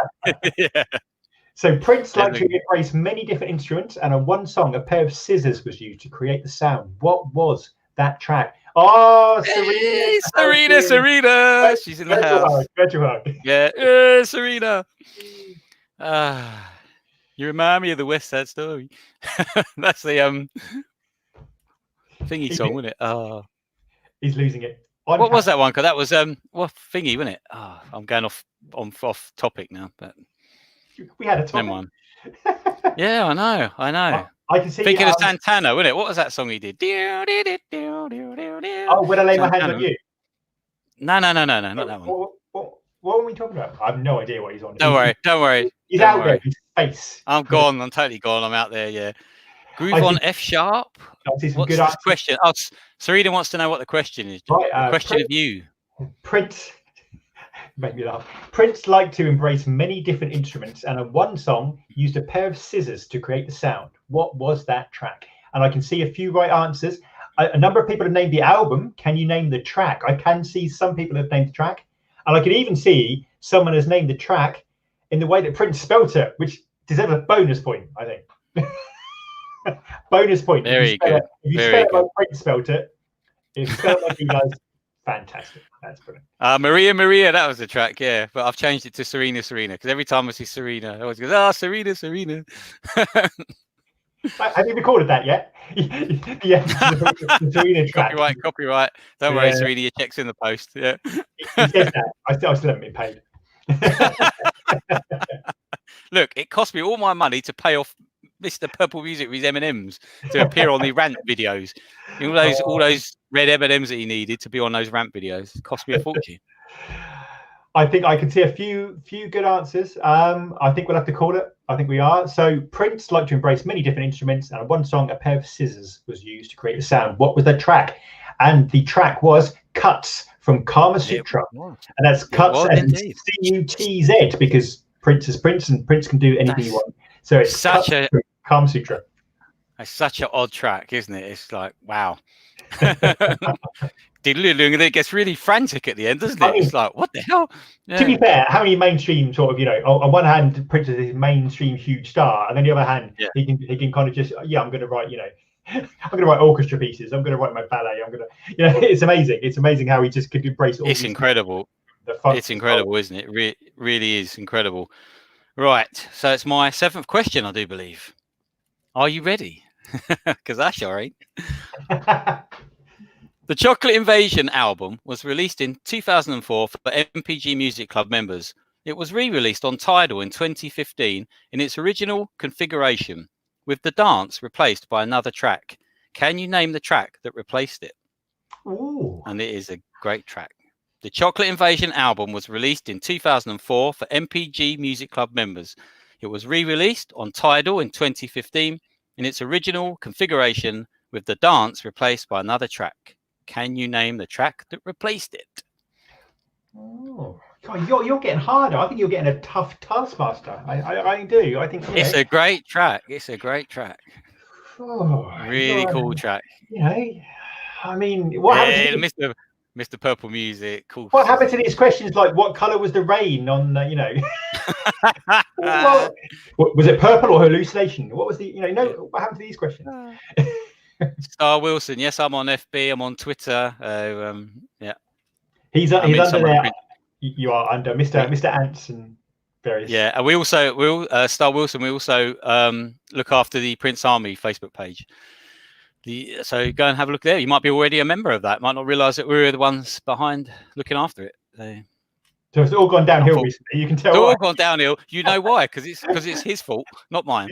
So Prince liked to embrace many different instruments, and on one song, a pair of scissors was used to create the sound. What was that track? Oh, Serena! Serena! She's in the house. Yeah, Serena. You remind me of the West Side Story. That's the thingy song, wasn't it? He's losing it. What was that one? Because that was thingy, wasn't it? I'm going off topic now, but we had a topic. Never mind. Yeah, I know. I can see. Thinking of Santana, wasn't it? What was that song he did? Oh, When I Lay My Hands on You. No, not that one. What are we talking about? I have no idea what he's on. Don't worry. He's out there. His face. I'm gone. I'm totally gone. I'm out there. Yeah. Groove on F sharp. What's the question? Oh, Serena wants to know what the question is. Right, the question of you. Prince. Make me laugh. Prince liked to embrace many different instruments, and on one song used a pair of scissors to create the sound. What was that track? And I can see a few right answers. A number of people have named the album. Can you name the track? I can see some people have named the track, and I can even see someone has named the track in the way that Prince spelt it, which deserves a bonus point, I think. Bonus point. Very good. If you spell it like Prince spelt it, if you spell it like he does, fantastic. That's brilliant. Maria, that was the track, yeah. But I've changed it to Serena, because every time I see Serena, I always go, Serena. Have you recorded that yet? Yeah, the Serena track. Copyright. Don't worry, Serena, your check's in the post. Yeah. He says that. I still haven't been paid. Look, it cost me all my money to pay off Mr. Purple Music with his M&Ms to appear on the rant videos. All those red M&Ms that he needed to be on those rant videos. It cost me a fortune. I think I can see a few good answers. I think we'll have to call it. I think we are. So Prince liked to embrace many different instruments, and on one song, a pair of scissors was used to create the sound. What was the track? And the track was Cuts from Kama Sutra. And that's Cuts and C-U-T-Z, because Prince is Prince, and Prince can do anything he wants. So it's such a Kama Sutra. It's such an odd track, isn't it? It's like, wow. It gets really frantic at the end, doesn't it? It's like, what the hell? Yeah. To be fair, how many mainstream sort of, on one hand, Prince is his mainstream huge star, and then the other hand, he can kind of just, I'm going to write, I'm going to write orchestra pieces. I'm going to write my ballet. I'm going to, it's amazing. It's amazing how he just could embrace all. It's incredible. It's incredible, isn't it? Really is incredible. Right. So it's my 7th question, I do believe. Are you ready? Because I sure ain't. The Chocolate Invasion album was released in 2004 for MPG Music Club members. It was re-released on Tidal in 2015 in its original configuration, with the dance replaced by another track. Can you name the track that replaced it? Ooh. And it is a great track. The Chocolate Invasion album was released in 2004 for MPG Music Club members. It was re-released on Tidal in 2015 in its original configuration, with the dance replaced by another track. Can you name the track that replaced it? Oh, God, you're getting harder. I think you're getting a tough taskmaster. I do. I think it's a great track. It's a great track. Oh, really cool track. You know, I mean, what happened to Mr. Purple Music? Cool. What happened to these questions like what color was the rain on? You know, was it purple or hallucination? What was the what happened to these questions? Star Wilson, yes, I'm on FB. I'm on Twitter. Yeah, he's under there. You are under Mr. Ants and various. Yeah, and we Star Wilson. We also look after the Prince Army Facebook page. So go and have a look there. You might be already a member of that. Might not realise that we're the ones behind looking after it. So it's all gone downhill recently. You can tell. It's all gone downhill. You know why? Because it's his fault, not mine.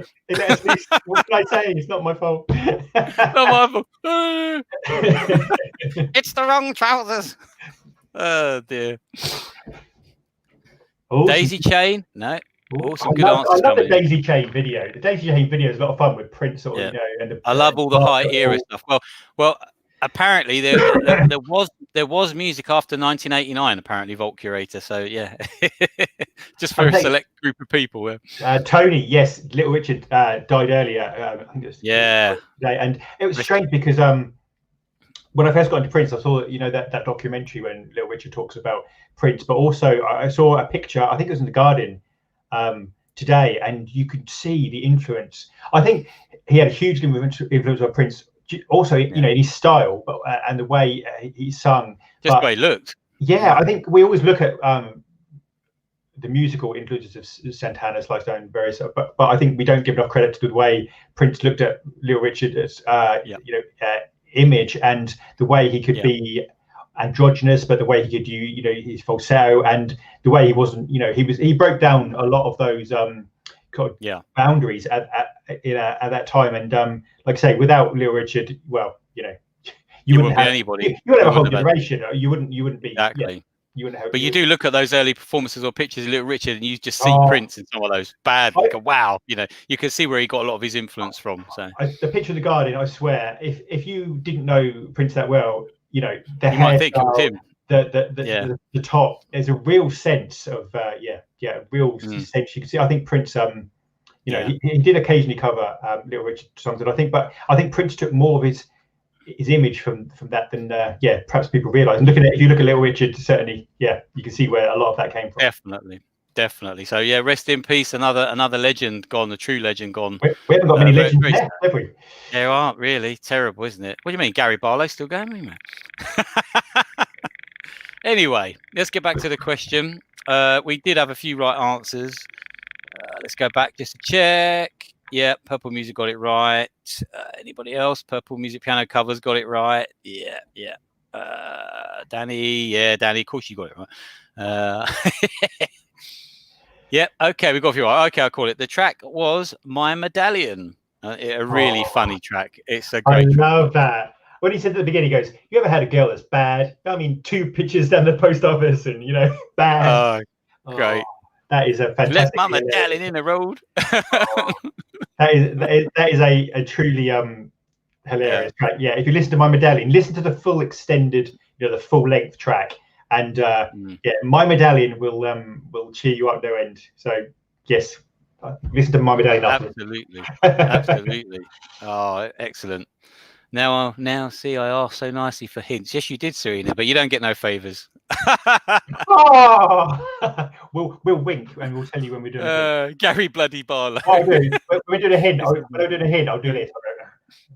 What can I say? It's not my fault. Not my fault. It's the wrong trousers. Oh dear. Daisy chain? No. Some good answers. I love the Daisy Chain video. The Daisy Chain video is a lot of fun with Prince, and I love all the high era stuff. Well, apparently there was music after 1989. Apparently, Vault Curator. So yeah, just for a select group of people. Tony, yes, Little Richard died earlier. I think it was and it was strange because when I first got into Prince, I saw that documentary when Little Richard talks about Prince, but also I saw a picture. I think it was in the Guardian. Today, and you could see the influence. I think he had a huge influence on Prince. Also, in his style, but and the way he sung, just the way he looked. Yeah, I think we always look at the musical influences of Santana, Sly Stone, various, but I think we don't give enough credit to the way Prince looked at Little Richard as image and the way he could be androgynous, but the way he could do his falsetto and the way he wasn't he broke down a lot of those boundaries at that time, and like I say, without Little Richard, well, you wouldn't have anybody. You wouldn't have a whole generation. You wouldn't be exactly. You wouldn't have, but you do look at those early performances or pictures of Little Richard, and you just see Prince in some of those bad. Wow, you can see where he got a lot of his influence from. So the picture of the Guardian, I swear, if you didn't know Prince that well, the hairstyle, the top, there's a real sense of real sense. You can see. I think Prince, he did occasionally cover Little Richard songs, and I think Prince took more of his image from that than perhaps people realise. And if you look at Little Richard, certainly, you can see where a lot of that came from. Definitely. So rest in peace. Another legend gone, a true legend gone. We haven't got many legends left, have we? There aren't really. Terrible, isn't it? What do you mean, Gary Barlow's still going, man? Anyway, let's get back to the question. We did have a few right answers. Let's go back just to check. Yeah, Purple Music got it right. Anybody else? Purple Music piano covers got it right. Yeah. Danny, of course you got it right. Yeah, okay, we got a few right. Okay, I'll call it. The track was My Medallion. A really funny track. It's a great track. I love that. When he said at the beginning, he goes, "You ever had a girl that's bad? I mean, 2 pictures down the post office and, bad." Great. That is a fantastic. Left my medallion in the road. That is a truly hilarious track. Yeah, if you listen to My Medallion, listen to the full extended, the full length track. And My Medallion will cheer you up no end. So yes, listen to My Medallion. Absolutely. Oh, excellent. Now, see, I asked so nicely for hints. Yes, you did, Serena, but you don't get no favours. We'll wink and we'll tell you when we're doing it. Gary Bloody Barlow. When we're doing a hint, when I'm doing a hint, I'll do this.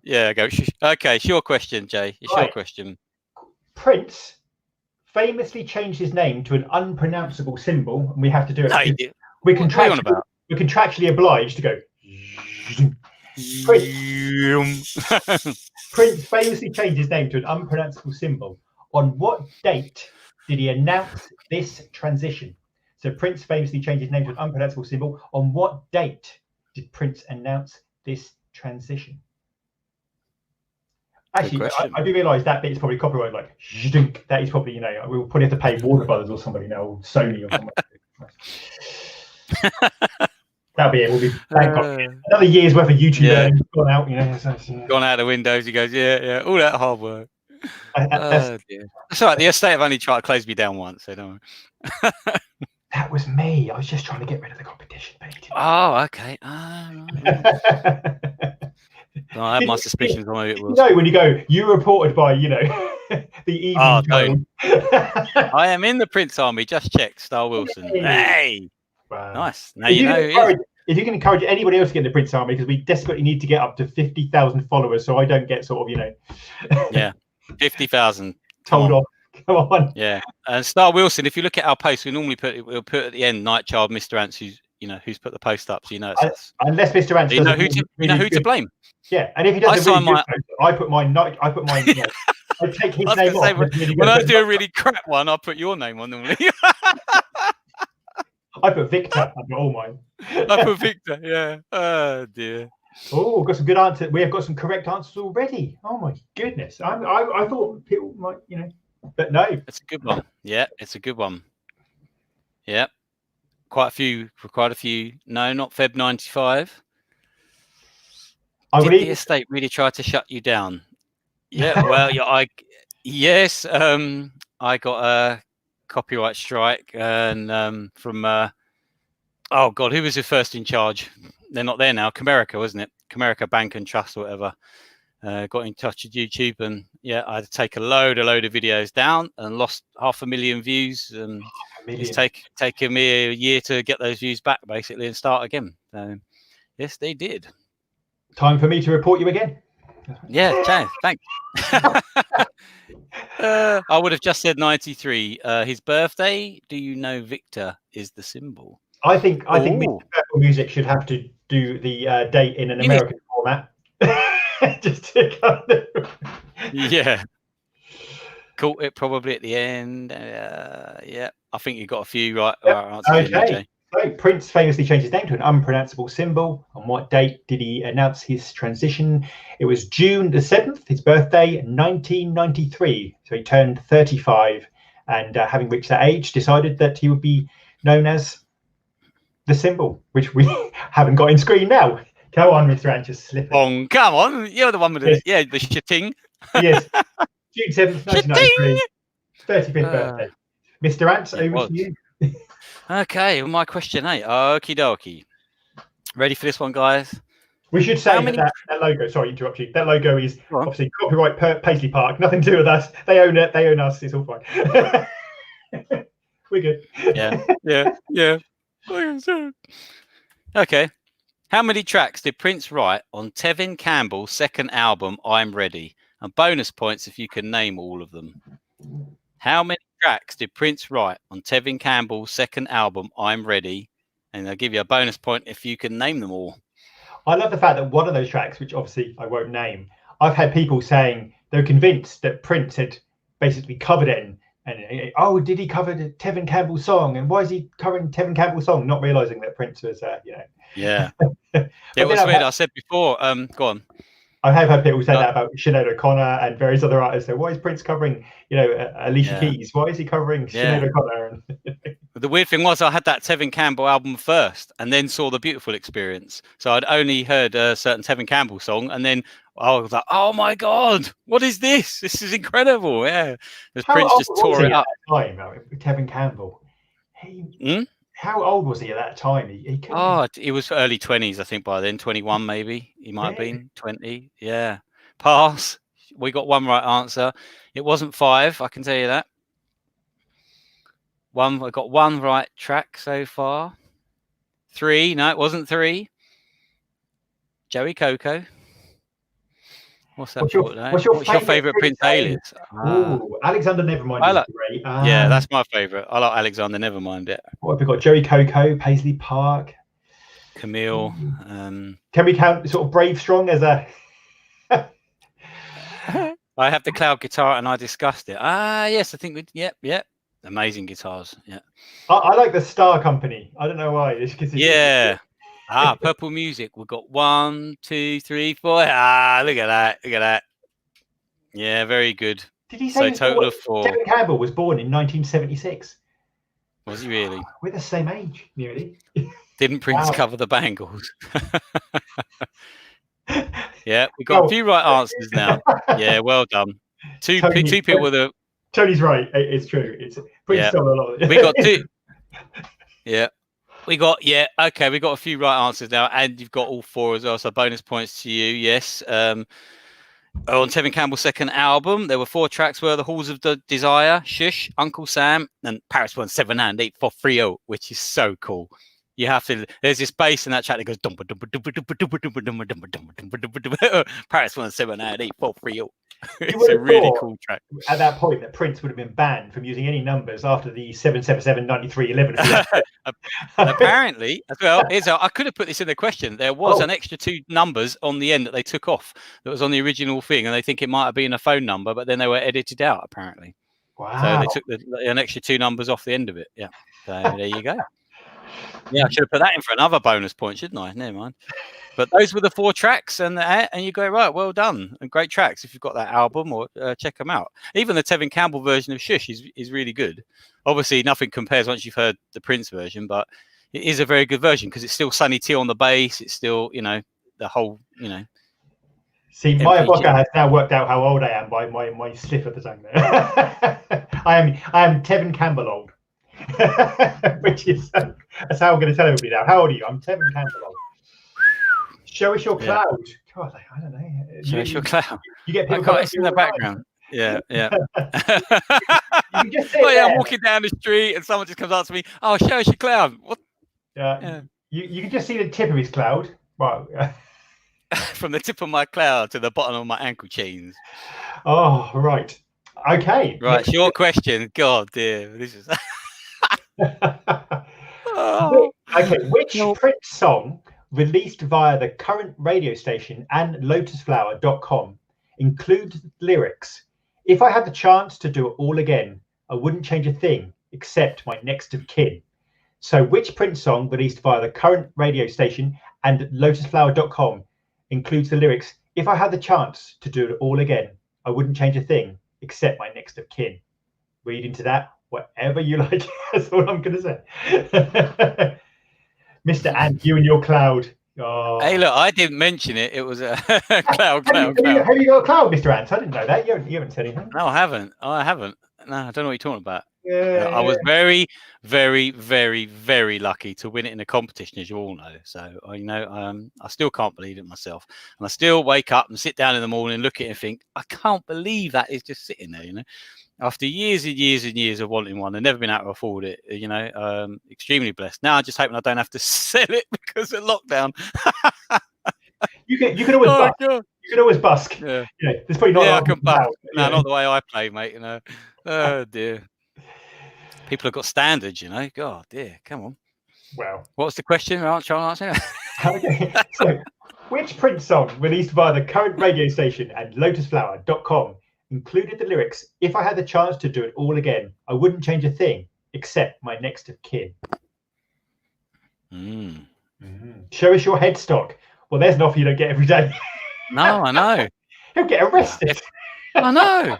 Yeah, go. Okay, it's your question, Jay. It's your question. Prince famously changed his name to an unpronounceable symbol, and we have to do it. We're contractually obliged to go. Prince famously changed his name to an unpronounceable symbol. On what date did he announce this transition? So Prince famously changed his name to an unpronounceable symbol. On what date did Prince announce this transition? Actually, I do realise that bit is probably copyright. Like, that is probably, we'll probably have to pay Warner Brothers or somebody now, or Sony or something. That'll be it. We'll be another year's worth of YouTube gone out. Gone out the windows. He goes, yeah, all that hard work. That's all right. The estate have only tried to close me down once, so don't worry. That was me. I was just trying to get rid of the competition. Oh, okay. Well, I have my suspicions on it. When you go, you reported by, the evening time. I am in the Prince Army. Just check. Star Wilson. Hey. Wow. Nice. Now you know who is. If you can encourage anybody else to get in the Prince Army, because we desperately need to get up to 50,000 followers, so I don't get sort of, Yeah, 50,000. Told off. Come on. Yeah, and Star Wilson. If you look at our post, we'll put at the end Night Child, Mr. Ants, who's put the post up, so you know it's us. Unless Mr. Ants, you know who to blame. Yeah, and if he does I put mine. I take his name off. When I do a really crap one, I'll put your name on normally. I put Victor. I've got all mine. I put Victor. Yeah. Oh dear. Oh, we've got some good answers. We have got some correct answers already. Oh my goodness. I thought people might, but no. It's a good one. Yeah, it's a good one. Yeah. Quite a few. No, not Feb 95. Did the estate really try to shut you down? Yeah. Well, yes. I got a copyright strike, and from oh god, who was the first in charge? They're not there now. Comerica, wasn't it? Comerica Bank and Trust or whatever. Got in touch with YouTube, and yeah, I had to take a load of videos down and lost 500,000 views, and it's taken me a year to get those views back basically and start again. So yes, they did. Time for me to report you again. Yeah, Jay, thanks. I would have just said 93. His birthday, do you know Victor is the symbol? I think Mr. Purple Music should have to do the date in an American format. Just to yeah. Caught it probably at the end. Yeah, I think you got a few right answers. Okay. So Prince famously changed his name to an unpronounceable symbol. On what date did he announce his transition? It was June the 7th, his birthday, 1993. So he turned 35, and having reached that age, decided that he would be known as the symbol, which we haven't got in screen now. Go on, Mr. Ant, just slip it. Come on, you're the one with the the shitting. Yes, June 7th, 1993, 35th birthday. Mr. Ant, over to you. Okay, well, my question 8. Okie dokie. Ready for this one, guys? We should say that logo, sorry to interrupt you, that logo is obviously copyright Paisley Park, nothing to do with us. They own it, they own us, it's all fine. We're good. Yeah. Okay. How many tracks did Prince write on Tevin Campbell's second album, I'm Ready? And bonus points if you can name all of them. How many tracks did Prince write on Tevin Campbell's second album, I'm Ready? And I'll give you a bonus point if you can name them all. I love the fact that one of those tracks, which obviously I won't name, I've had people saying they're convinced that Prince had basically covered it. And did he cover the Tevin Campbell song? And why is he covering Tevin Campbell's song? Not realizing that Prince was, Yeah. It was weird. I said before, go on. I have had people say that about Sinead O'Connor and various other artists. So why is Prince covering, Alicia Keys? Why is he covering Sinead O'Connor? The weird thing was I had that Tevin Campbell album first and then saw The Beautiful Experience. So I'd only heard a certain Tevin Campbell song, and then I was like, oh my God, what is this? This is incredible. Yeah. Prince just tore it up. At that time, Tevin Campbell. How old was he at that time? He was early 20s, I think, by then. 21, maybe. He might have been 20. Yeah. Pass. We got one right answer. It wasn't 5, I can tell you that. I got one right track so far. 3. No, it wasn't 3. Joey Coco. What's that? What's your favourite Prince alias? Alexander Nevermind is great. Yeah, that's my favourite. I like Alexander Nevermind. Yeah. What have we got? Joey Coco, Paisley Park, Camille. Can we count sort of Brave Strong as a? I have the cloud guitar, and I discussed it. Yes, I think we. Yep. Amazing guitars. Yeah. I like the Star Company. I don't know why. Purple Music. We've got 1, 2, 3, 4. Look at that. Yeah, very good. Did he say total of 4? Tevin Campbell was born in 1976. Was he really? We're the same age, nearly. Didn't Prince cover the Bangles? Yeah, we got a few right answers now. Yeah, well done. Two people with a. Tony's right. It's true. It's Prince stole a lot. We got two. Yeah. We got okay. We got a few right answers now, and you've got all four as well. So bonus points to you. Yes. On Tevin Campbell's second album, there were 4 tracks: were The Halls of Desire, Shush, Uncle Sam, and Paris 17 and 8 for 3-0, which is so cool. You have to. There's this bass in that track that goes Paris 17 and 8 for 3-0. It's a really cool track. At that point, that Prince would have been banned from using any numbers after the 777 93 11. Apparently, as well. I could have put this in the question. There was an extra 2 numbers on the end that they took off. That was on the original thing, and they think it might have been a phone number, but then they were edited out. Apparently, wow. So they took an extra 2 numbers off the end of it. Yeah. So there you go. Yeah, I should have put that in for another bonus point, shouldn't I? Never mind. But those were the 4 tracks, and you go, right, well done. And great tracks. If you've got that album, or check them out. Even the Tevin Campbell version of Shush is really good. Obviously, nothing compares once you've heard the Prince version, but it is a very good version because it's still Sonny T on the bass. It's still, the whole, See, Maya Bocker has now worked out how old I am by my slip of the tongue there. I am Tevin Campbell old. Which is that's how I'm going to tell everybody now. How old are you? I'm Tevin Campbell old. Show us your cloud. God, I don't know. Show us your cloud. You get people it's in the background. Yeah. You can just I'm walking down the street and someone just comes up to me. Oh, show us your cloud. What? You can just see the tip of his cloud. Wow. From the tip of my cloud to the bottom of my ankle chains. Oh, right. Okay. Right. Your question. God, dear. This is. Okay. Which Prince song released via the current radio station and lotusflower.com includes lyrics? If I had the chance to do it all again, I wouldn't change a thing except my next of kin. So which Prince song released via the current radio station and lotusflower.com includes the lyrics, if I had the chance to do it all again, I wouldn't change a thing except my next of kin? Read into that whatever you like. That's all I'm going to say. Mr. Ant, you and your cloud. Oh. Hey, look, I didn't mention it. It was a cloud. Have you got a cloud, Mr. Ant? I didn't know that. You haven't said anything. No, I haven't. No, I don't know what you're talking about. Yeah. I was very, very, very, very lucky to win it in a competition, as you all know. So, I still can't believe it myself. And I still wake up and sit down in the morning, look at it and think, I can't believe that is just sitting there, After years and years and years of wanting one and never been able to afford it, extremely blessed. Now I'm just hoping I don't have to sell it because of lockdown. You can always busk. God. You can always busk. Yeah. There's probably not. Yeah, I can busk. No, not the way I play, mate. Oh dear. People have got standards, God, dear, come on. Well, what was the question? I'll try and answer. Okay. So, which Prince song released via the current radio station and lotusflower.com included the lyrics, if I had the chance to do it all again, I wouldn't change a thing except my next of kin? Show us your headstock. Well, there's an offer you don't get every day. No, I know. He'll get arrested. I know.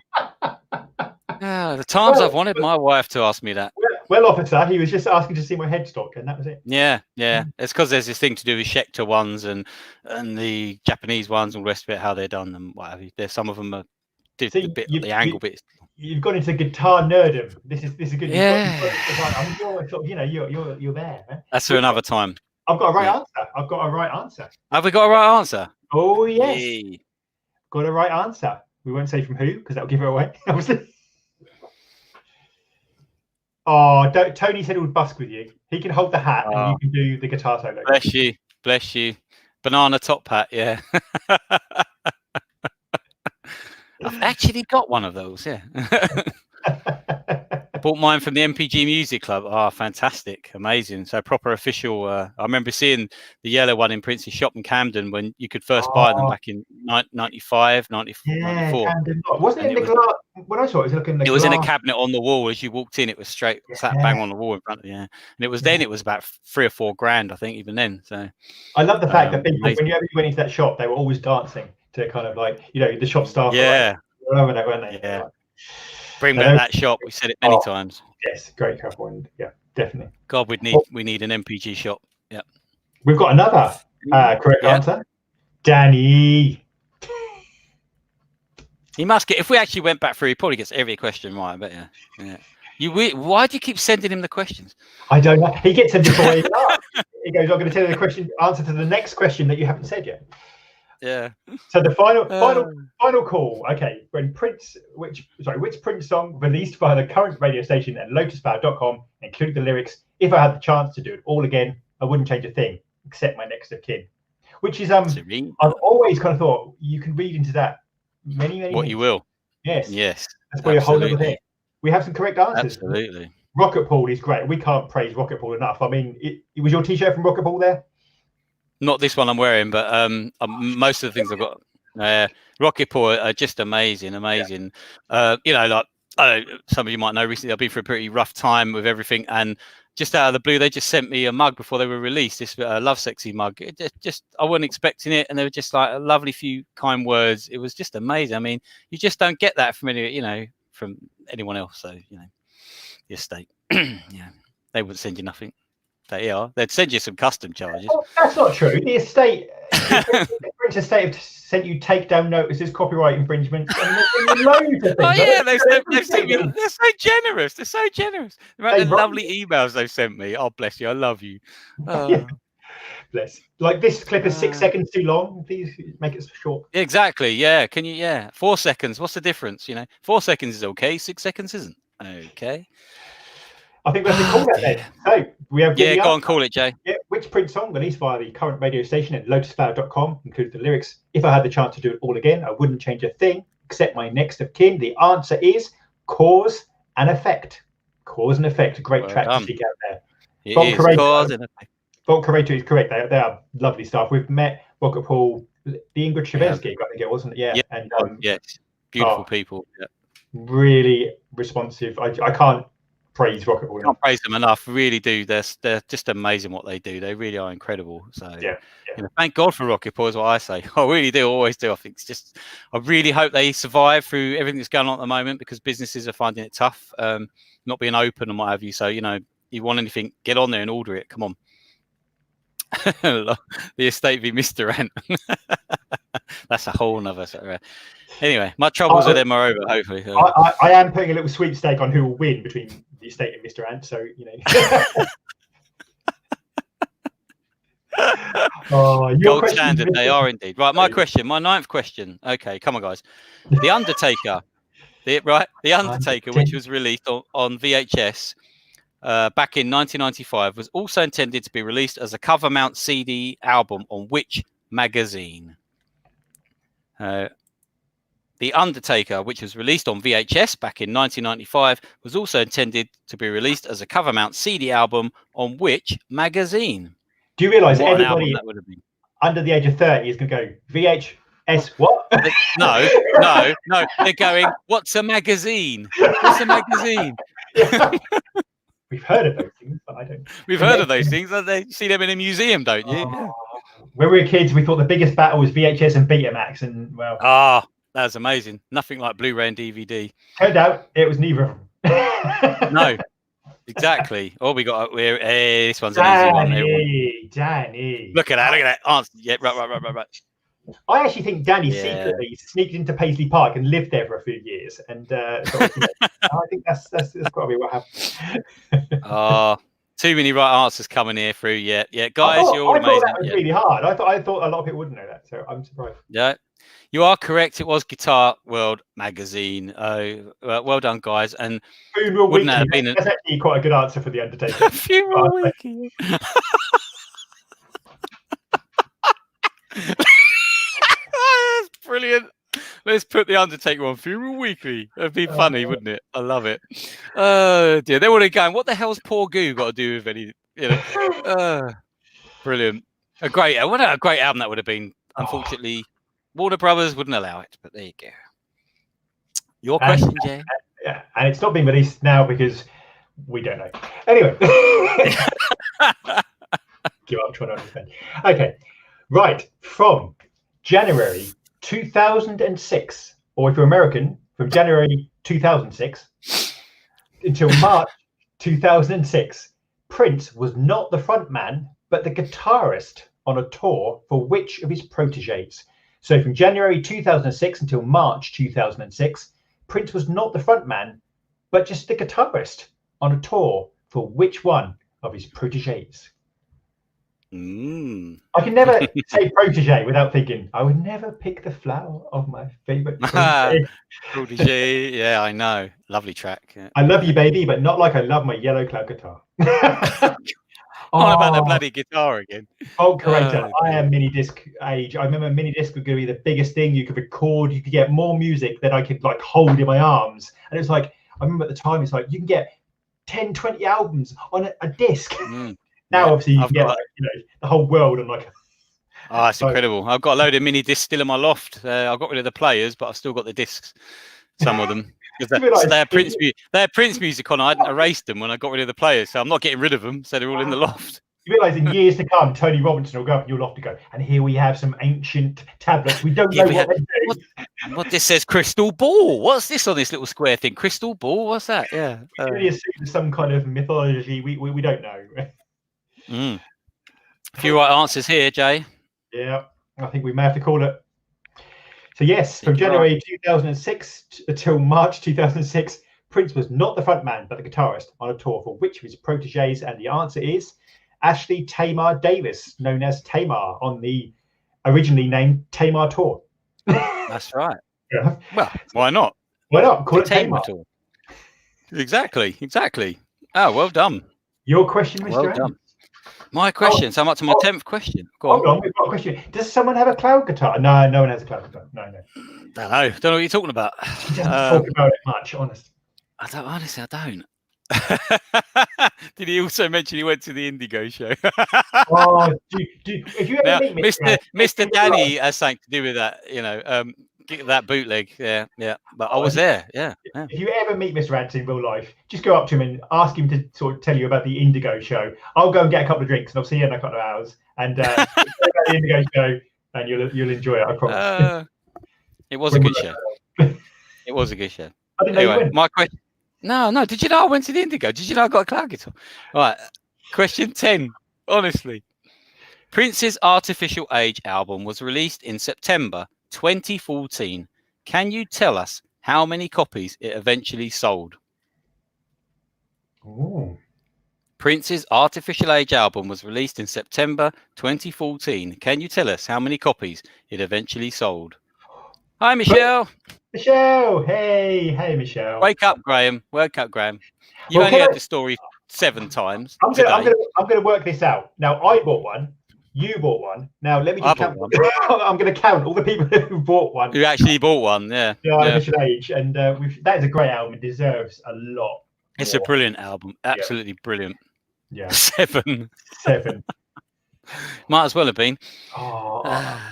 The times I've wanted my wife to ask me that. Well, officer, he was just asking to see my headstock, and that was it. Yeah. It's because there's this thing to do with Schecter ones and the Japanese ones and all the rest of it, how they're done and what have you. There's some of them are the angle bits. You've gone into guitar nerdom. This is good. Yeah. You're there, man. That's for another time. I've got a right answer. Have we got a right answer? Oh yes. Yay. Got a right answer. We won't say from who because that'll give it away. Obviously. Oh, Tony said he would busk with you. He can hold the hat and you can do the guitar solo. Bless you. Banana top hat, yeah. I've actually got one of those, yeah. I bought mine from the MPG Music Club. Oh, fantastic. Amazing. So proper official. I remember seeing the yellow one in Prince's shop in Camden when you could first buy them back in 95, 94. Camden. Wasn't it in the glass? When I saw it, it was in a cabinet on the wall. As you walked in, it was sat bang on the wall in front of you. Yeah. And it was then it was about $3 or $4 grand, I think, even then. So I love the fact that people, when you went into that shop, they were always dancing to kind of like, the shop staff. Yeah. Weren't they? Yeah. Bring back that shop. We said it many times. Yes, great couple, and yeah, definitely. God, we need an MPG shop. Yeah. We've got another correct answer. Danny. He must get. If we actually went back through, he probably gets every question right. I bet you. Why do you keep sending him the questions? I don't know. He gets them before he goes, I'm going to tell you the answer to the next question that you haven't said yet. Yeah. So the final call. Okay, which Prince song released via the current radio station at lotuspower.com included the lyrics, "If I had the chance to do it all again, I wouldn't change a thing except my next of kin," which is I've always kind of thought you can read into that many what things. you will. Yes. That's probably a whole other thing. We have some correct answers. Absolutely. Rocket Pool is great. We can't praise Rocket Pool enough. I mean, it was your T-shirt from Rocket Pool there? Not this one I'm wearing, but most of the things I've got. Rocket Pool are just amazing. Like some of you might know, recently I've been through a pretty rough time with everything, and just out of the blue, they just sent me a mug before they were released. This Love Sexy mug. I wasn't expecting it, and they were just like a lovely few kind words. It was just amazing. I mean, you just don't get that from from anyone else. So the estate, they wouldn't send you nothing. They'd send you some custom charges. Oh, that's not true. The estate have sent you takedown notices, copyright infringements, and loads of things. Oh yeah, they've sent me. They're so generous. They're so generous. The lovely emails they've sent me. Oh bless you, I love you. Yeah. Bless. Like this clip is 6 seconds too long. Please make it short. Exactly. Yeah. Can you? Yeah. 4 seconds. What's the difference? 4 seconds is okay. 6 seconds isn't. Okay. I think we have to call that then. So we have go on, call it, Jay. Yeah, which Prince song released via the current radio station at lotuspower.com included the lyrics, "If I had the chance to do it all again, I wouldn't change a thing except my next of kin"? The answer is Cause and Effect. Cause and Effect, a great track to seek out there. Cause and Effect. Bolt Curator is correct. They are lovely stuff. We've met Rocket Pool, the Ingrid Chavez gig, I think it wasn't. Yeah. And yes, beautiful people. Yeah. Really responsive. I can't praise Rocket Pool. Can't praise them enough. Really do. They're just amazing what they do. They really are incredible. So thank God for Rocket Pool is what I say. I really do. Always do. I think it's just. I really hope they survive through everything that's going on at the moment, because businesses are finding it tough, not being open and what have you. So you want anything, get on there and order it. Come on. The estate v Mr. Ant. That's a whole nother. Anyway, my troubles with them are over. Hopefully, I am putting a little sweepstake on who will win between the estate and Mr. Ant. So gold standard. They are indeed. Right, my question, my 9th question. Okay, come on, guys. The Undertaker, the Undertaker, which was released on VHS. Back in 1995, was also intended to be released as a cover mount CD album on which magazine? The Undertaker, which was released on VHS back in 1995, was also intended to be released as a cover mount CD album on which magazine? Do you realise everybody under the age of 30 is going to go VHS what? No. They're going, what's a magazine? What's a magazine? We've heard of those things, but I don't. We've heard of those things. You see them in a museum, don't you? When we were kids, we thought the biggest battle was VHS and Betamax, and well. That was amazing. Nothing like Blu-ray and DVD. Turned out it was neither of them. No, exactly. All we got. This one's an easy one. Danny. Look at that. Answer. Yeah, right. I actually think Danny secretly sneaked into Paisley Park and lived there for a few years, and I think that's got to be what happened. Too many right answers coming here through. Yeah, guys, you're all amazing. I thought that was really hard. I thought a lot of people wouldn't know that, so I'm surprised. Yeah, you are correct. It was Guitar World magazine. Well done, guys. And Funeral Weekly. That's actually quite a good answer for the Undertaker. Funeral Weekly. That's brilliant. Let's put the Undertaker on Funeral Weekly. That'd be funny, wouldn't it? I love it. Oh dear, they're already going. What the hell's Poor Goo got to do with any? Brilliant. What a great album that would have been. Unfortunately, Warner Brothers wouldn't allow it. But there you go. Your question, Jay. Yeah, and it's not being released now because we don't know. Anyway, give up trying to understand. Okay, right from January 2006, or if you're American, from January 2006 until March 2006, Prince was not the front man, but the guitarist on a tour for which of his proteges? So from January 2006 until March 2006, Prince was not the frontman, but just the guitarist on a tour for which one of his proteges? I can never say protege without thinking, I would never pick the flower of my favorite protege. Protege, yeah, I know. Lovely track. Yeah. I love you, baby, but not like I love my yellow cloud guitar. On about the bloody guitar again. Oh, correct. I am mini disc age. I remember mini disc was going to be the biggest thing. You could record, you could get more music than I could like hold in my arms. And it was like, I remember at the time, it's like you can get 10, 20 albums on a disc. Now, obviously, you can get like, the whole world on like. Oh, it's incredible. I've got a load of mini discs still in my loft. I got rid of the players, but I've still got the discs. Some of them. So they had Prince music on. I hadn't erased them when I got rid of the players, so I'm not getting rid of them. So they're all in the loft. You realise in years to come, Tony Robinson will go up in your loft and go, and here we have some ancient tablets. We don't know what they do. What this says, crystal ball. What's this on this little square thing? Crystal ball? What's that? Yeah. Really assume some kind of mythology. We don't know. A few right answers here, Jay. Yeah, I think we may have to call it. So yes, from January 2006 until March 2006, Prince was not the frontman, but the guitarist on a tour for which of his proteges? And the answer is Ashley Tamar Davis, known as Tamar, on the originally named Tamar Tour. That's right. Yeah. Well, why not? Why not? Call it Tamar Tour. Exactly. Oh, well done. Your question, Mr. Well done. My question. So I'm up to my 10th question. Go on. Hold on, we've got a question. Does someone have a cloud guitar? No, no one has a cloud guitar. No. Don't know what you're talking about. He doesn't talk about it much, honestly. I don't. Did he also mention he went to the Indigo show? If you ever meet Mr. Danny has something to do with that, get that bootleg. Yeah. But I was there. Yeah. If you ever meet Mr. Ant in real life, just go up to him and ask him to sort of tell you about the Indigo show. I'll go and get a couple of drinks and I'll see you in a couple of hours. And about the Indigo show, and you'll enjoy it. I promise. It was a good show. It was a good show. I didn't know you went. My question. No. Did you know I went to the Indigo? Did you know I got a cloud guitar? All right. Question 10. Honestly. Prince's Artificial Age album was released in September 2014. Can you tell us how many copies it eventually sold? Ooh. Prince's Artificial Age album was released in September 2014. Can you tell us how many copies it eventually sold? Hi, Michelle. Michelle, hey, Michelle. Wake up, Graham. You've only heard the story 7 times. I'm gonna work this out. Now, I bought one. You bought one. Now, let me just count. I'm going to count all the people who bought one. Who actually bought one, yeah. Artificial Age, and that is a great album. It deserves a lot. It's a brilliant album. Absolutely brilliant. Yeah. 7. Might as well have been. How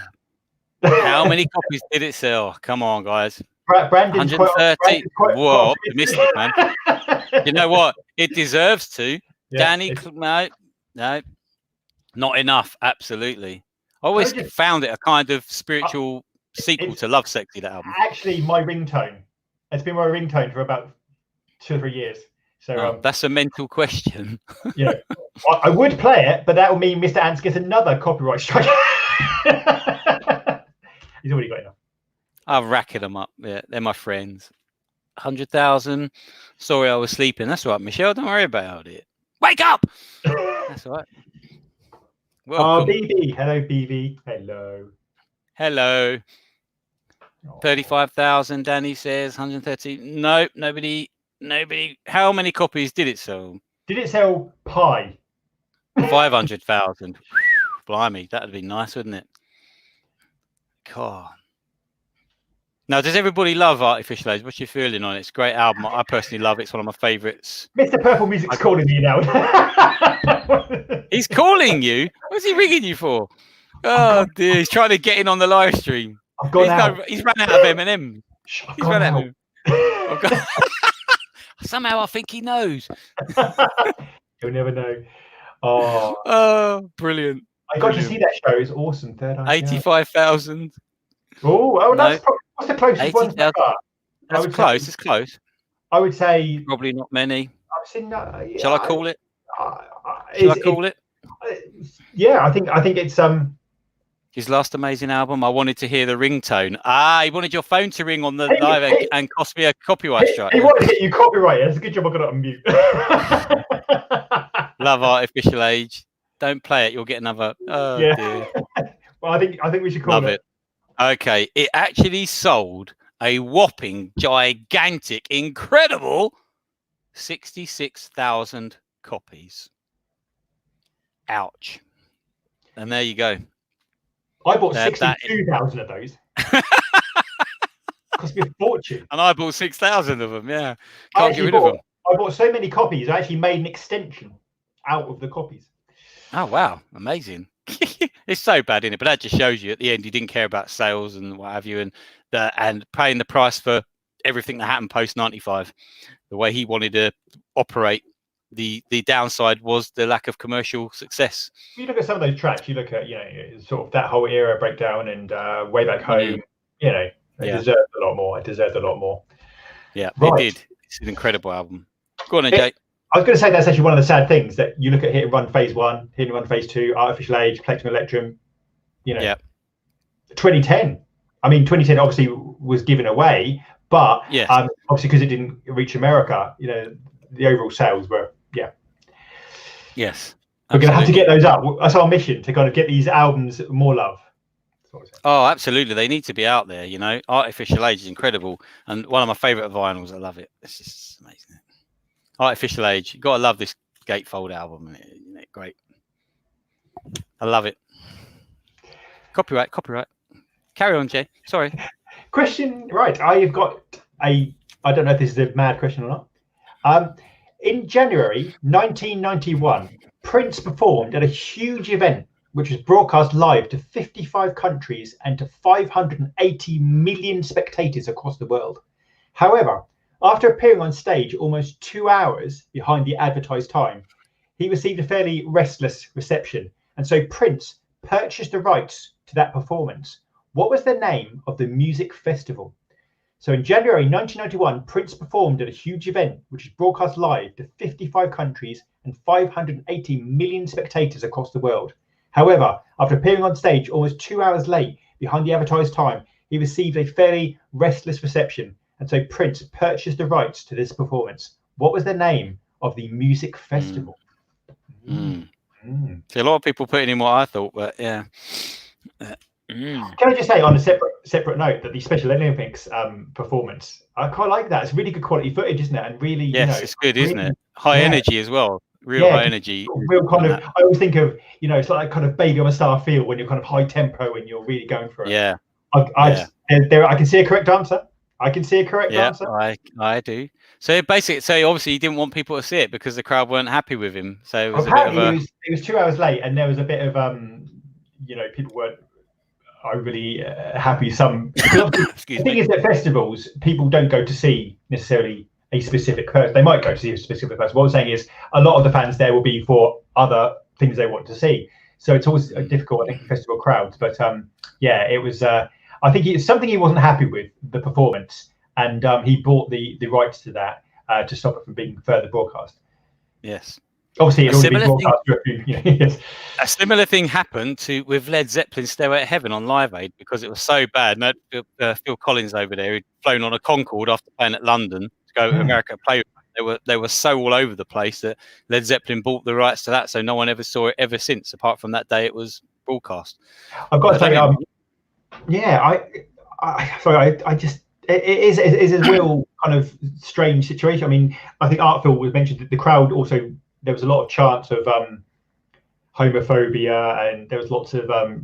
many copies did it sell? Come on, guys. Brandon's 130. Whoa, optimistic, man. You know what? It deserves to. Yeah, Danny, no. Not enough. Absolutely. I always found it a kind of spiritual sequel to Love Sexy, that album. Actually, my ringtone. It's been my ringtone for about 2 or 3 years. So that's a mental question. Yeah, I would play it, but that would mean Mr. Ants gets another copyright strike. He's already got enough. I've racked them up. Yeah, they're my friends. 100,000. Sorry, I was sleeping. That's all right, Michelle. Don't worry about it. Wake up. That's all right. Welcome. BB. Hello, BB. Hello. 35,000. Danny says 130. No, nobody. How many copies did it sell? Did it sell pie? 500,000. Blimey, that'd be nice, wouldn't it? God. Now, does everybody love Artificial Age? What's your feeling on it? It's a great album. I personally love it. It's one of my favourites. Mr. Purple Music's calling me now. He's calling you? What's he ringing you for? Oh, dear. He's trying to get in on the live stream. He's run out of M&M. He's run out of Somehow I think he knows. You'll never know. Oh, brilliant. I got to see that show. It's awesome. 85,000. That's what's the closest one? That's close. It's close. I would say probably not many. I've seen that. Yeah, Shall I call it? Shall I call it? Yeah, I think it's His last amazing album. I wanted to hear the ringtone. He wanted your phone to ring on the live and cost me a copyright strike. He wanted to get you copyright. It's a good job I got it on mute. Love Artificial Age. Don't play it. You'll get another. Oh dear. Well, I think we should call it. Okay. It actually sold a whopping, gigantic, incredible 66,000 copies. Ouch. And there you go. I bought 62,000 of those. Cost me a fortune. And I bought 6,000 of them. Yeah, can't get rid of them. I bought so many copies. I actually made an extension out of the copies. Oh wow, amazing! It's so bad, isn't it? But that just shows you at the end he didn't care about sales and what have you, and paying the price for everything that happened post '95. The way he wanted to operate. The downside was the lack of commercial success. You look at some of those tracks, you look at, sort of that whole era, Breakdown and Way Back Home, it deserved a lot more. It deserved a lot more. Yeah, right. It did. It's an incredible album. Go on then, Jake. I was going to say that's actually one of the sad things that you look at Hit and Run Phase 1, Hit and Run Phase 2, Artificial Age, Plectrum Electrum, 2010. I mean, 2010 obviously was given away, but obviously because it didn't reach America, the overall sales were, Yes. We're going to have to get those up. That's our mission, to kind of get these albums more love. Oh, absolutely. They need to be out there, Artificial Age is incredible. And one of my favourite vinyls. I love it. It's just amazing. Artificial Age. You've got to love this Gatefold album. Isn't it great? I love it. Copyright. Carry on, Jay. Sorry. Question. Right. I've got I don't know if this is a mad question or not. In January 1991, Prince performed at a huge event which was broadcast live to 55 countries and to 580 million spectators across the world. However, after appearing on stage almost 2 hours behind the advertised time, he received a fairly restless reception, and so Prince purchased the rights to that performance. What was the name of the music festival? So in January 1991, Prince performed at a huge event which was broadcast live to 55 countries and 580 million spectators across the world. However, after appearing on stage almost 2 hours late behind the advertised time, he received a fairly restless reception, and so Prince purchased the rights to this performance. What was the name of the music festival? See, a lot of people putting in what I thought, but yeah. Can I just say on a separate note that the Special Olympics performance, I quite like that. It's really good quality footage, isn't it? And really, it's good, isn't it? High energy as well. High energy. Real kind of. I always think of it's like kind of Baby on a Star feel when you're kind of high tempo and you're really going for it. Yeah. I can see a correct answer. answer. I do. So basically, obviously, he didn't want people to see it because the crowd weren't happy with him. So it was apparently it was 2 hours late, and there was a bit of people weren't overly happy. The thing is that festivals, people don't go to see necessarily a specific person. They might go to see a specific person. What I'm saying is a lot of the fans there will be for other things they want to see. So it's always difficult, I think, festival crowds. But it was. I think it's something he wasn't happy with, the performance, and he bought the rights to that to stop it from being further broadcast. Yes. Obviously, it already been broadcast. A similar thing happened with Led Zeppelin's Stairway to Heaven on Live Aid because it was so bad. And Phil Collins over there, who'd flown on a Concorde after playing at London to go to America to play with them. They were so all over the place that Led Zeppelin bought the rights to that, so no one ever saw it ever since, apart from that day it was broadcast. I've got to say, I just it is a real kind of strange situation. I mean, I think Artfield was mentioned that the crowd also, there was a lot of chants of homophobia, and there was lots of the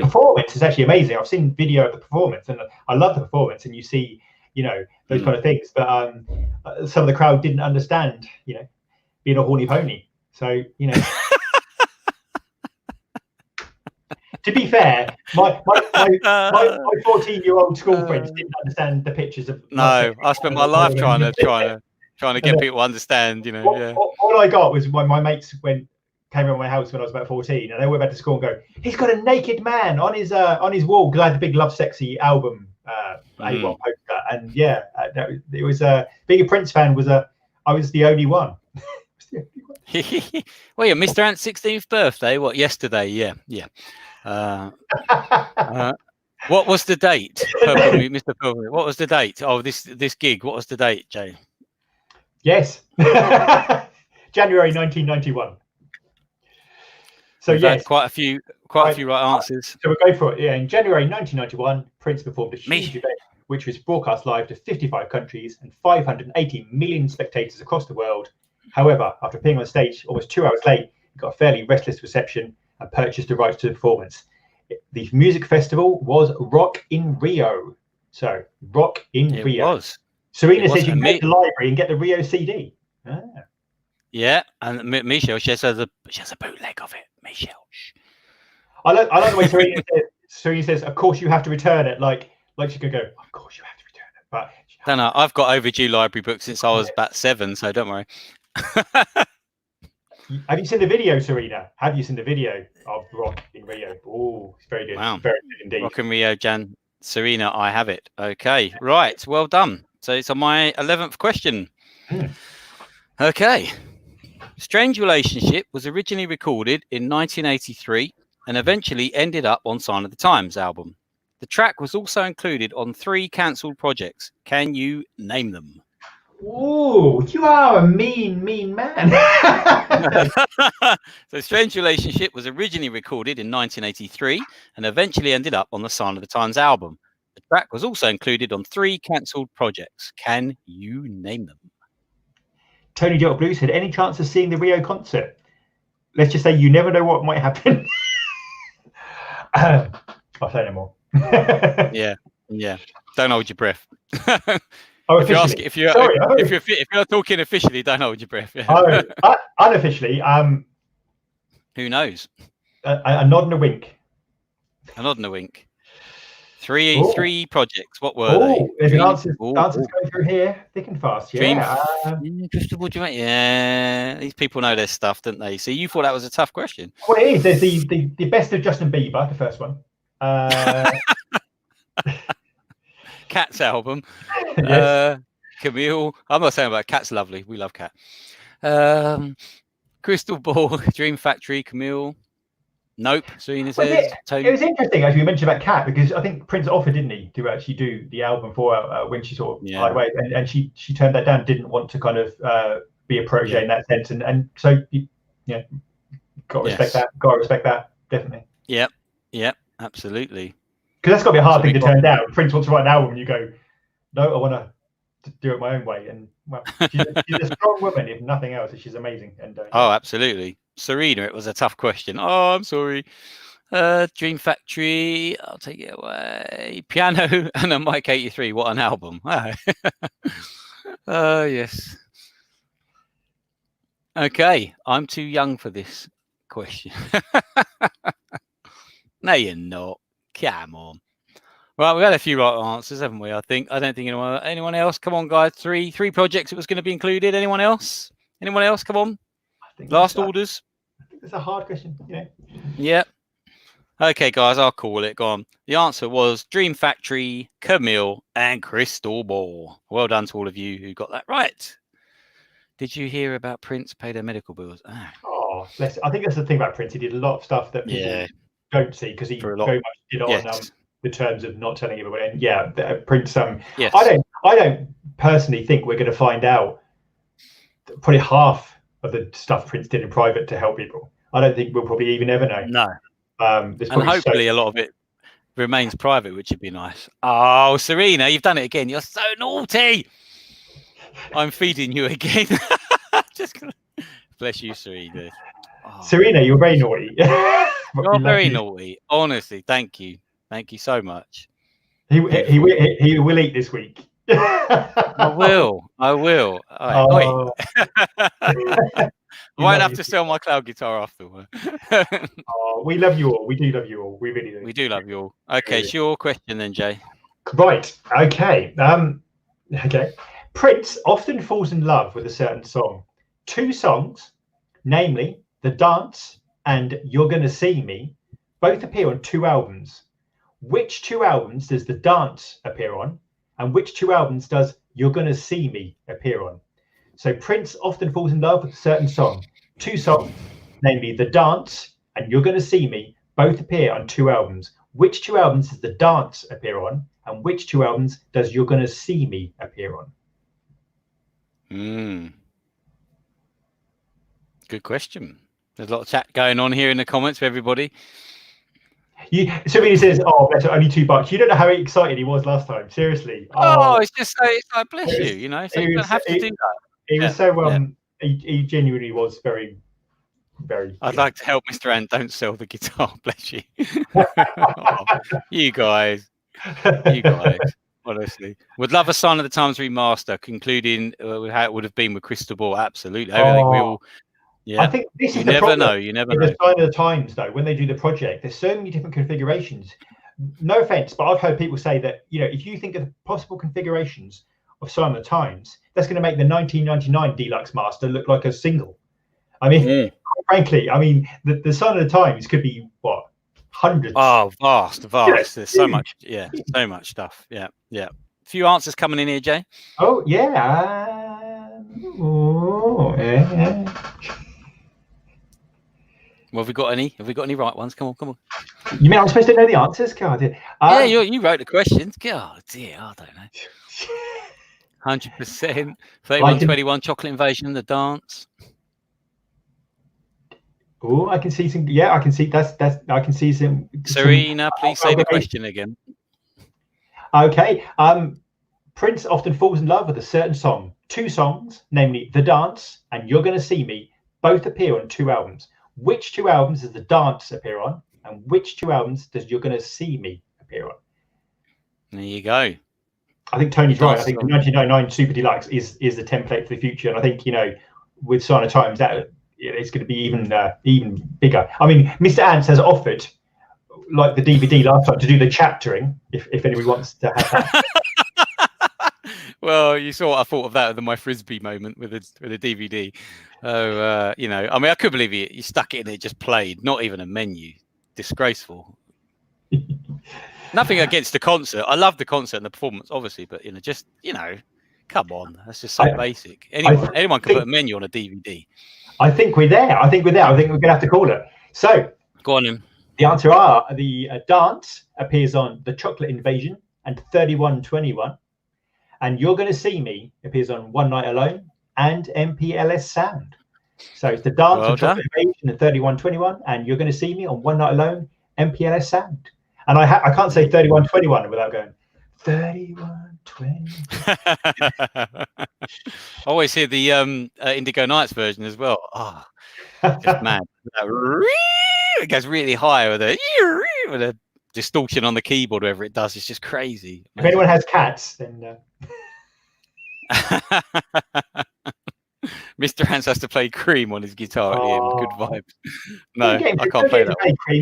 performance is actually amazing. I've seen video of the performance, and I love the performance, and you see those kind of things, but some of the crowd didn't understand being a horny pony. So to be fair, my 14-year-old school friends didn't understand the pictures of. No, I spent my life trying to get people to understand. All I got was when my mates came around my house when I was about 14, and they went back to school and go, "He's got a naked man on his wall," because I had the big Love Sexy album A1 poster, and it was being a Prince fan I was the only one. Well, yeah, Mr. Ant's 16th birthday. What, yesterday? Yeah. What was the date, Mr. Purple? What was the date? Oh, this gig. What was the date, Jay? Yes, January 1991. So we've had quite a few right answers. So we'll go for it. Yeah, in January 1991, Prince performed a huge event, which was broadcast live to 55 countries and 580 million spectators across the world. However, after appearing on stage almost 2 hours late, he got a fairly restless reception and purchased the rights to the performance. The music festival was Rock in Rio. So, Rock in Rio. It was. Serena says you can go to the library and get the Rio CD. Ah. Yeah, and Michelle, she has a bootleg of it. Michelle. I like the way Serena says, of course you have to return it. Like she could go, of course you have to return it. But I don't know. I've got overdue library books since I was about 7, so don't worry. Have you seen the video, Serena? Have you seen the video of Rock in Rio? Oh, it's very good. Wow. Very good indeed. Rock in Rio, Jan. Serena, I have it. Okay, right. Well done. So it's on my 11th question. Okay. Strange Relationship was originally recorded in 1983 and eventually ended up on Sign of the Times album. The track was also included on 3 cancelled projects. Can you name them? Oh, you are a mean man. So Strange Relationship was originally recorded in 1983 and eventually ended up on the Sign of the Times album. The track was also included on 3 cancelled projects. Can you name them? Tony Delta Blue said, any chance of seeing the Rio concert? Let's just say you never know what might happen. I'll say no more. Yeah. Don't hold your breath. Oh, if you're talking officially, don't hold your breath. Unofficially, who knows? A nod and a wink. A nod and a wink. Three projects. What were they? There's answers going through here, thick and fast. Yeah. Yeah. These people know their stuff, don't they? So you thought that was a tough question. Well, it is. There's the best of Justin Bieber, the first one. Cat's album. Yes. Camille. I'm not saying about Cat's lovely. We love Cat. Crystal Ball, Dream Factory, Camille. Nope. Serena says. It was interesting, as you mentioned about Cat, because I think Prince offered, didn't he, to actually do the album for her when she sort of hired away, and she turned that down. Didn't want to kind of be a protege in that sense, and so got to respect that. Got to respect that, definitely. Yep. Absolutely. Because that's got to be a hard thing to turn down. Prince wants to write an album, and you go, no, I want to do it my own way. And well, she's a strong woman, if nothing else. She's amazing. And oh, absolutely. Serena, it was a tough question. Oh, I'm sorry. Dream Factory, I'll take it away. Piano and a Mike 83. What an album. Oh, yes. Okay, I'm too young for this question. No, you're not. Come on. Right, we had a few right answers, haven't we? I don't think anyone else. Come on, guys. Three projects it was going to be included. Anyone else? Come on. Last orders. I think it's a hard question. Yeah. Okay, guys, I'll call it. Go on. The answer was Dream Factory, Camille, and Crystal Ball. Well done to all of you who got that right. Did you hear about Prince pay their medical bills? Oh, I think that's the thing about Prince. He did a lot of stuff that people don't see, because he very much did on the terms of not telling everybody. And Prince. Yes. I don't personally think we're going to find out probably half of the stuff Prince did in private to help people. I don't think we'll probably even ever know. No. And hopefully a lot of it remains private, which would be nice. Oh, Serena, you've done it again. You're so naughty. I'm feeding you again. Bless you, Serena. Oh. Serena, you're very naughty. You're very naughty. Honestly, thank you. Thank you so much. He will eat this week. I will. I might have to sell my cloud guitar afterward. We love you all. We do love you all. We really do. We do love you all. Okay, it's your question then, Jay. Right. Okay. Okay. Prince often falls in love with a certain song. 2 songs, namely The Dance and You're Gonna See Me, both appear on 2 albums. Which 2 albums does The Dance appear on, and which 2 albums does You're Gonna See Me appear on? So Prince often falls in love with a certain song. 2 songs, namely The Dance and You're Gonna See Me, both appear on 2 albums. Which 2 albums does The Dance appear on, and which 2 albums does You're Gonna See Me appear on? Good question. There's a lot of chat going on here in the comments for everybody. Somebody says, "Oh, that's only $2." You don't know how excited he was last time. Seriously. It's just so, it's like, bless you. You know, so you don't have to do that. He was so he genuinely was very, very. I'd like to help Mr. Ant. Don't sell the guitar. Bless you. You guys. Honestly, would love a Sign of the Times remaster, concluding how it would have been with Crystal Ball. Absolutely. Everything we all. Yeah. I think this is the problem. You never know. The Sign of the Times, though, when they do the project, there's so many different configurations. No offense, but I've heard people say that, you know, if you think of the possible configurations of Sign of the Times, that's going to make the 1999 Deluxe Master look like a single. I mean, frankly, I mean, the Sign of the Times could be what, hundreds? Oh, vast. Yeah, there's so much. Yeah, so much stuff. Yeah. A few answers coming in here, Jay. Oh yeah. Yeah. Well, have we got any right ones? Come on. You mean I'm supposed to know the answers? God, yeah, you wrote the questions. God, dear, I don't know. 100%. 3121, Chocolate Invasion, The Dance. Oh, I can see some. Yeah, I can see that's. I can see some. Serena, please say the question again. Okay. Prince often falls in love with a certain song. 2 songs, namely The Dance and You're Gonna See Me, both appear on 2 albums. Which 2 albums does The Dance appear on, and which 2 albums does You're Gonna See Me appear on? There you go. I think Tony's right. I think the 1999 Super Deluxe is the template for the future, and I think, you know, with Sign of Times that it's going to be even bigger. I mean, Mr. Ants has offered, like the DVD last time, to do the chaptering if anybody wants to have that. Well, you saw what I thought of that, my frisbee moment with the DVD. Oh, you know, I mean, I couldn't believe you stuck it in, it just played, not even a menu. Disgraceful. Nothing against the concert. I love the concert and the performance, obviously, but, you know, just, you know, come on, that's just so basic. Anyone can put a menu on a DVD. I think we're there. I think we're going to have to call it. So, go on in. The answer are the Dance appears on The Chocolate Invasion and 3121. And You're Gonna See Me appears on One Night Alone and MPLS Sound. So it's The Dance and Chocolate Invasion and 3121, and You're Gonna See Me on One Night Alone, MPLS Sound. And I can't say 3121 without going 3120. I always hear the Indigo Nights version as well. Oh, just mad. It goes really high with a distortion on the keyboard, whatever it does. It's just crazy. If anyone has cats, then Mr. Hans has to play Cream on his guitar at the end. Good vibes. No, I can't play that.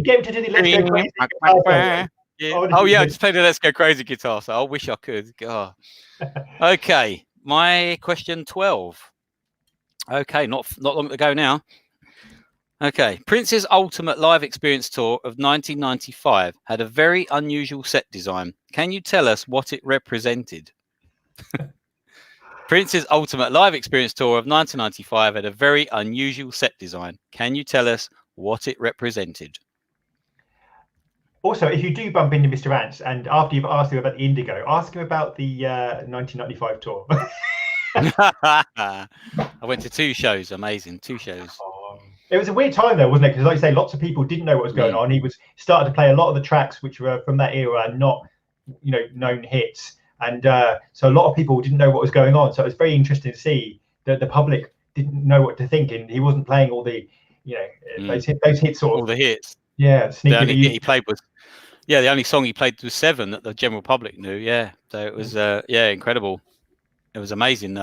Get him to do the Let's Go Crazy. Yeah. Oh yeah, I just played the Let's Go Crazy guitar, so I wish I could. Oh. Okay, my question 12. Okay, not long to go now. Okay, Prince's Ultimate Live Experience Tour of 1995 had a very unusual set design. Can you tell us what it represented? Prince's Ultimate Live Experience Tour of 1995 had a very unusual set design. Can you tell us what it represented? Also, if you do bump into Mr. Ants, and after you've asked him about the Indigo, ask him about the 1995 tour. I went to 2 shows. Amazing, 2 shows. It was a weird time though, wasn't it? Because like you say, lots of people didn't know what was going on. He was starting to play a lot of the tracks which were from that era and not, you know, known hits. And so a lot of people didn't know what was going on. So it was very interesting to see that the public didn't know what to think, and he wasn't playing all the, you know, those hits sort of. All the hits. Yeah. The only hit he played was, the only song he played was 7 that the general public knew. Yeah. So it was, incredible. It was amazing.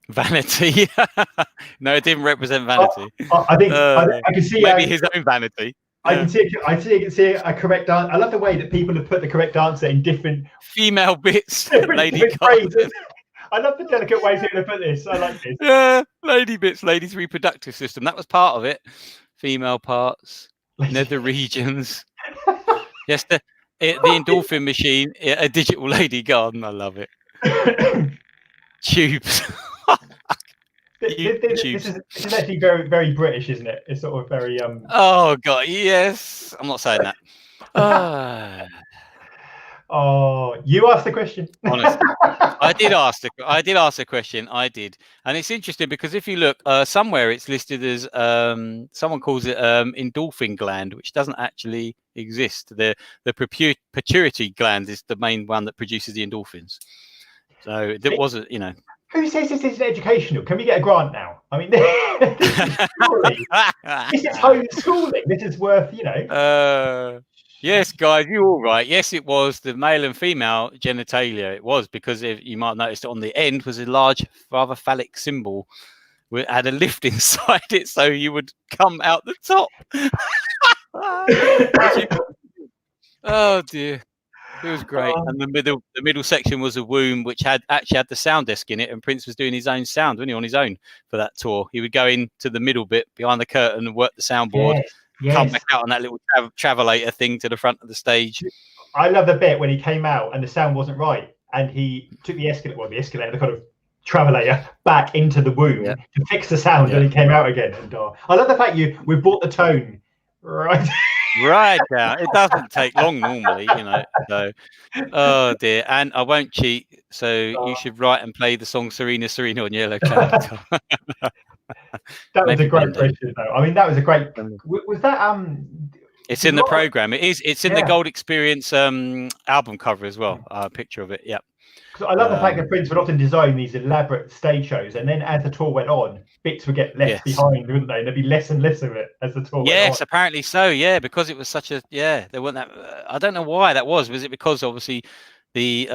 Vanity. No, it didn't represent vanity. I think I can see maybe his own vanity. I can see a correct answer. I love the way that people have put the correct answer in different female bits. Lady phrases. I love the delicate ways people have put this. I like this. Yeah, lady bits, ladies' reproductive system. That was part of it. Female parts, nether regions. Yes, the endorphin machine, a digital lady garden. I love it. Tubes. This is actually very, very British, isn't it? It's sort of very Oh God, yes. I'm not saying that. Oh, you asked the question. Honestly, I did ask the question. I did, and it's interesting because if you look somewhere, it's listed as someone calls it endorphin gland, which doesn't actually exist. The pituitary gland is the main one that produces the endorphins. So it wasn't, Who says this is educational? Can we get a grant now? I mean, this is homeschooling. This is worth, Yes, guys, you're all right. Yes, it was the male and female genitalia. It was because you might notice that on the end was a large, rather phallic symbol. It had a lift inside it, so you would come out the top. Oh dear, it was great. And the middle section was a womb, which actually had the sound desk in it, and Prince was doing his own sound, wasn't he, on his own for that tour? He would go into the middle bit behind the curtain and work the soundboard. Yes. Come back out on that little travelator thing to the front of the stage. I love the bit when he came out and the sound wasn't right, and he took the escalator, the kind of travelator back into the womb to fix the sound, and he came out again. And I love the fact we brought the tone right down. It doesn't take long normally, So, oh dear, and I won't cheat. So you should write and play the song "Serena, Serena" on yellow guitar. That was a great question, though. I mean, that was a great. Was that It's in the program. It is. It's in the Gold Experience album cover as well. A picture of it. Yeah. I love the fact that Prince would often design these elaborate stage shows, and then as the tour went on, bits would get left behind, wouldn't they? And there'd be less and less of it as the tour went on. Yes, apparently so. Yeah, because it was such a there weren't that. I don't know why that was. Was it because obviously the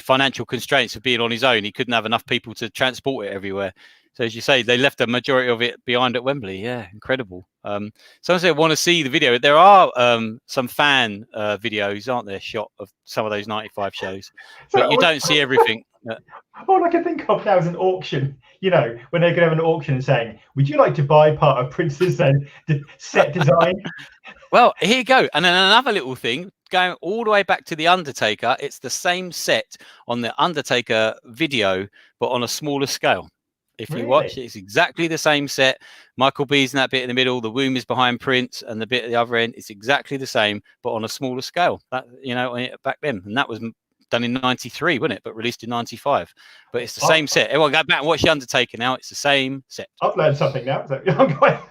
financial constraints of being on his own? He couldn't have enough people to transport it everywhere. So as you say, they left a majority of it behind at Wembley. Yeah, incredible. Some say want to see the video. There are some fan videos, aren't there, shot of some of those 95 shows, but you don't see everything. All I can think of now is an auction. When they could have an auction saying, "Would you like to buy part of Prince's set design?" Well, here you go. And then another little thing, going all the way back to the Undertaker. It's the same set on the Undertaker video, but on a smaller scale. If you watch it, it's exactly the same set. Michael B's in that bit in the middle. The womb is behind Prince, and the bit at the other end, it's exactly the same, but on a smaller scale. That back then, and that was done in '93, wasn't it? But released in '95. But it's the same set. Everyone go back and watch the Undertaker now. It's the same set. I've learned something now. So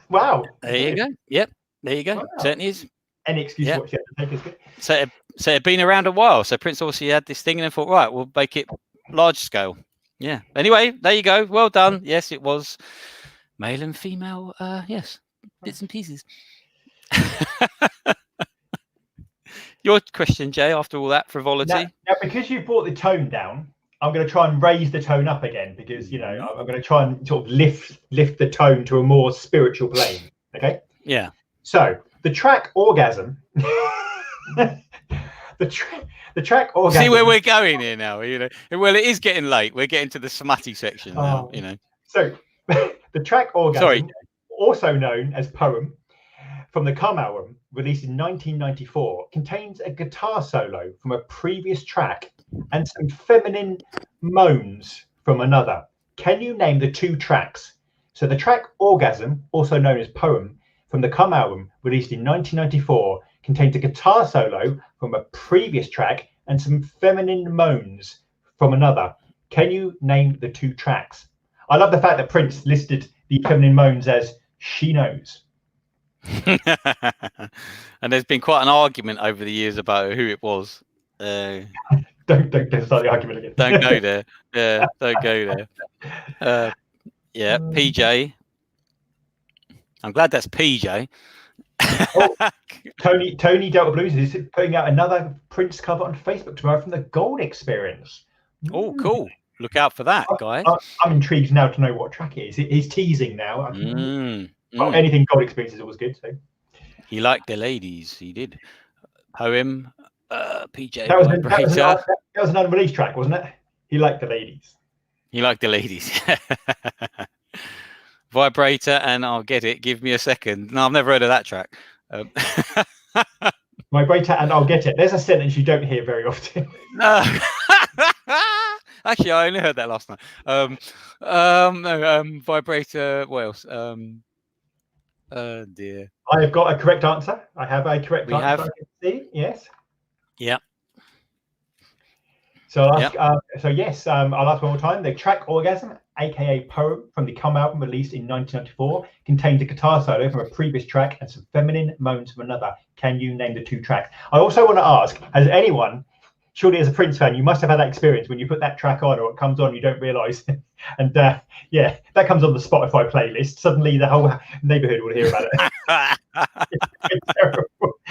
wow. There you go. Yep. There you go. Wow. Certainly is. Any excuse to watch the Undertaker is good. So it had been around a while. So Prince obviously had this thing and then thought, right, we'll make it large scale. Yeah. Anyway, there you go. Well done. Yes, it was male and female. Yes, bits and pieces. Your question, Jay. After all that frivolity. Now, because you brought the tone down, I'm going to try and raise the tone up again because I'm going to try and sort of lift the tone to a more spiritual plane. Okay. Yeah. So the track "Orgasm." The track "Orgasm." See where we're going here now. Well, it is getting late. We're getting to the smutty section now. So the track "Orgasm," also known as "Poem," from the Come album, released in 1994, contains a guitar solo from a previous track and some feminine moans from another. Can you name the two tracks? So the track "Orgasm," also known as "Poem," from the Come album, released in 1994, contains a guitar solo from a previous track and some feminine moans from another. Can you name the two tracks? I love the fact that Prince listed the feminine moans as "She Knows." And there's been quite an argument over the years about who it was. Don't start the argument again. Don't go there. Yeah, don't go there. PJ. I'm glad that's PJ. Tony Delta Blues is putting out another Prince cover on Facebook tomorrow from the Gold Experience. Oh, cool. Look out for that, guys. I'm intrigued now to know what track it is. He's teasing now. Anything Gold Experience is always good. So he liked the ladies. He did. Poem, PJ. That was an unreleased track, wasn't it? He liked the ladies. He liked the ladies. Vibrator, and I'll get it. Give me a second. No, I've never heard of that track. Vibrator, and I'll get it. There's a sentence you don't hear very often. No. Actually, I only heard that last night. Vibrator. What else? Dear. I have got a correct answer. I have a correct answer. Have. I can see. Yes. Yeah. So I'll ask, I'll ask one more time. The track Orgasm, aka Poem, from the Come album released in 1994, contains a guitar solo from a previous track and some feminine moans from another. Can you name the two tracks? I also want to ask, has anyone, surely as a Prince fan, you must have had that experience when you put that track on or it comes on, you don't realise. And that comes on the Spotify playlist. Suddenly the whole neighbourhood will hear about it. It's terrible.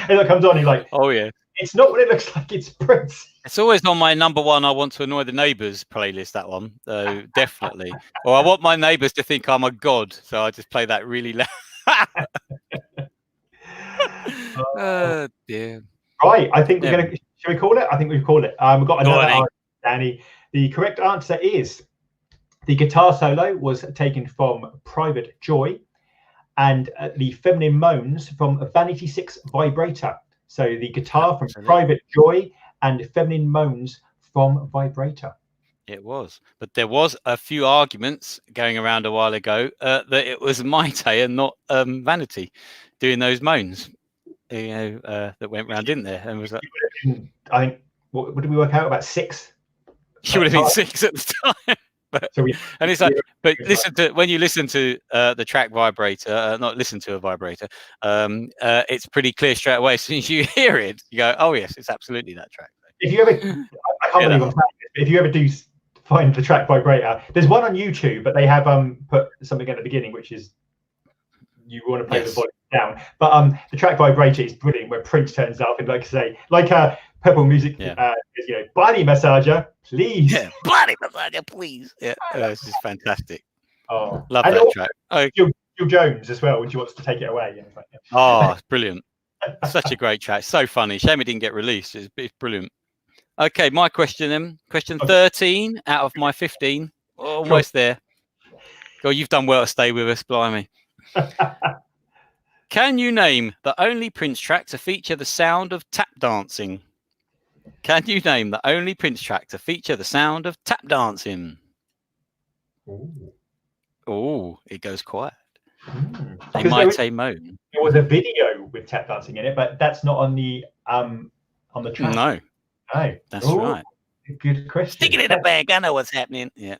And it comes on, you're like, oh yeah. It's not what it looks like. It's Prince. It's always on my number one I want to annoy the neighbours playlist, that one. So definitely. Or I want my neighbours to think I'm a god. So I just play that really loud. Oh, dear. Right. I think we're going to... Shall we call it? I think we've called it. We've got another answer, Danny. The correct answer is the guitar solo was taken from Private Joy and the feminine moans from Vanity 6 Vibrator. So the guitar from Private Joy and feminine moans from Vibrator. It was, but there was a few arguments going around a while ago that it was Maite and not Vanity doing those moans. That went round, didn't there? And was like, I think what did we work out, about 6? She would have been 6 at the time. But, and it's like, but when you listen to the track Vibrator, not listen to a Vibrator, it's pretty clear straight away. As soon as you hear it, you go, "Oh yes, it's absolutely that track." If you ever, I can't believe I'm saying this, but if you ever do find the track Vibrator, there's one on YouTube, but they have put something at the beginning, which is you want to play the volume down. But the track Vibrator is brilliant, where Prince turns up and, like I say, like Purple Music, body massager, please. Yeah, body massager, please. Yeah, it's just fantastic. Oh, love that track. Oh, Gil Jones as well, when she wants to take it away. Oh, it's brilliant. Such a great track. So funny. Shame it didn't get released. It's brilliant. Okay, my question then. Question 13 out of my 15. Almost there. God, you've done well to stay with us, blimey. Can you name the only Prince track to feature the sound of tap dancing? Can you name the only Prince track to feature the sound of tap dancing? Oh, it goes quiet. They might moan. There was a video with tap dancing in it, but that's not on the track. No. No. That's right. Good question. Stick it in the bag. I know what's happening. Yeah.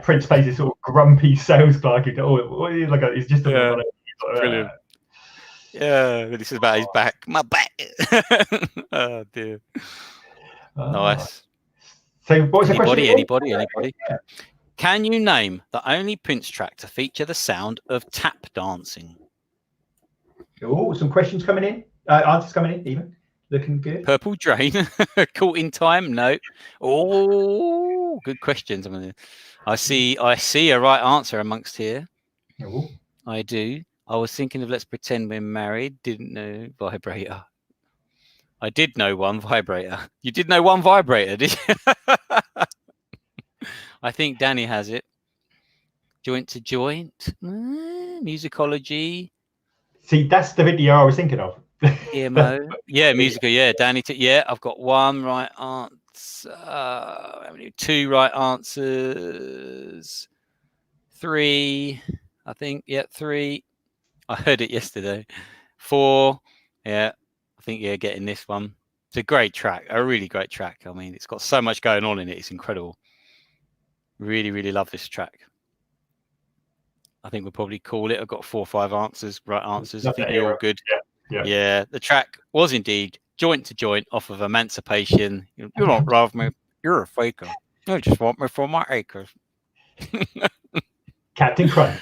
Prince plays this sort of grumpy sales clerk. He's just brilliant. Yeah, this is about his back. My back. Oh dear. Nice. So, what was the question? Anybody? Can you name the only Prince track to feature the sound of tap dancing? Oh, some questions coming in. Answers coming in, even. Looking good. Purple Drain. Caught in time? No. Oh, good questions. I see a right answer amongst here. Oh. I do. I was thinking of Let's Pretend We're Married. Didn't know Vibrator. I did know one Vibrator. You did know one Vibrator, did you? I think Danny has it. Joint to Joint. Musicology. See, that's the video I was thinking of. EMO. Yeah, musical. Yeah, Danny. I've got one right answer. How many? 2 right answers. 3. I think. Yeah, 3. I heard it yesterday. 4. Yeah, I think getting this one. It's a great track. A really great track. I mean, it's got so much going on in it. It's incredible. Really, really love this track. I think we'll probably call it. I've got 4 or 5 answers, right answers. I think you're all good. Yeah. The track was indeed Joint to Joint off of Emancipation. You don't love me. You're a faker. You just want me for my acres. Captain Crunch.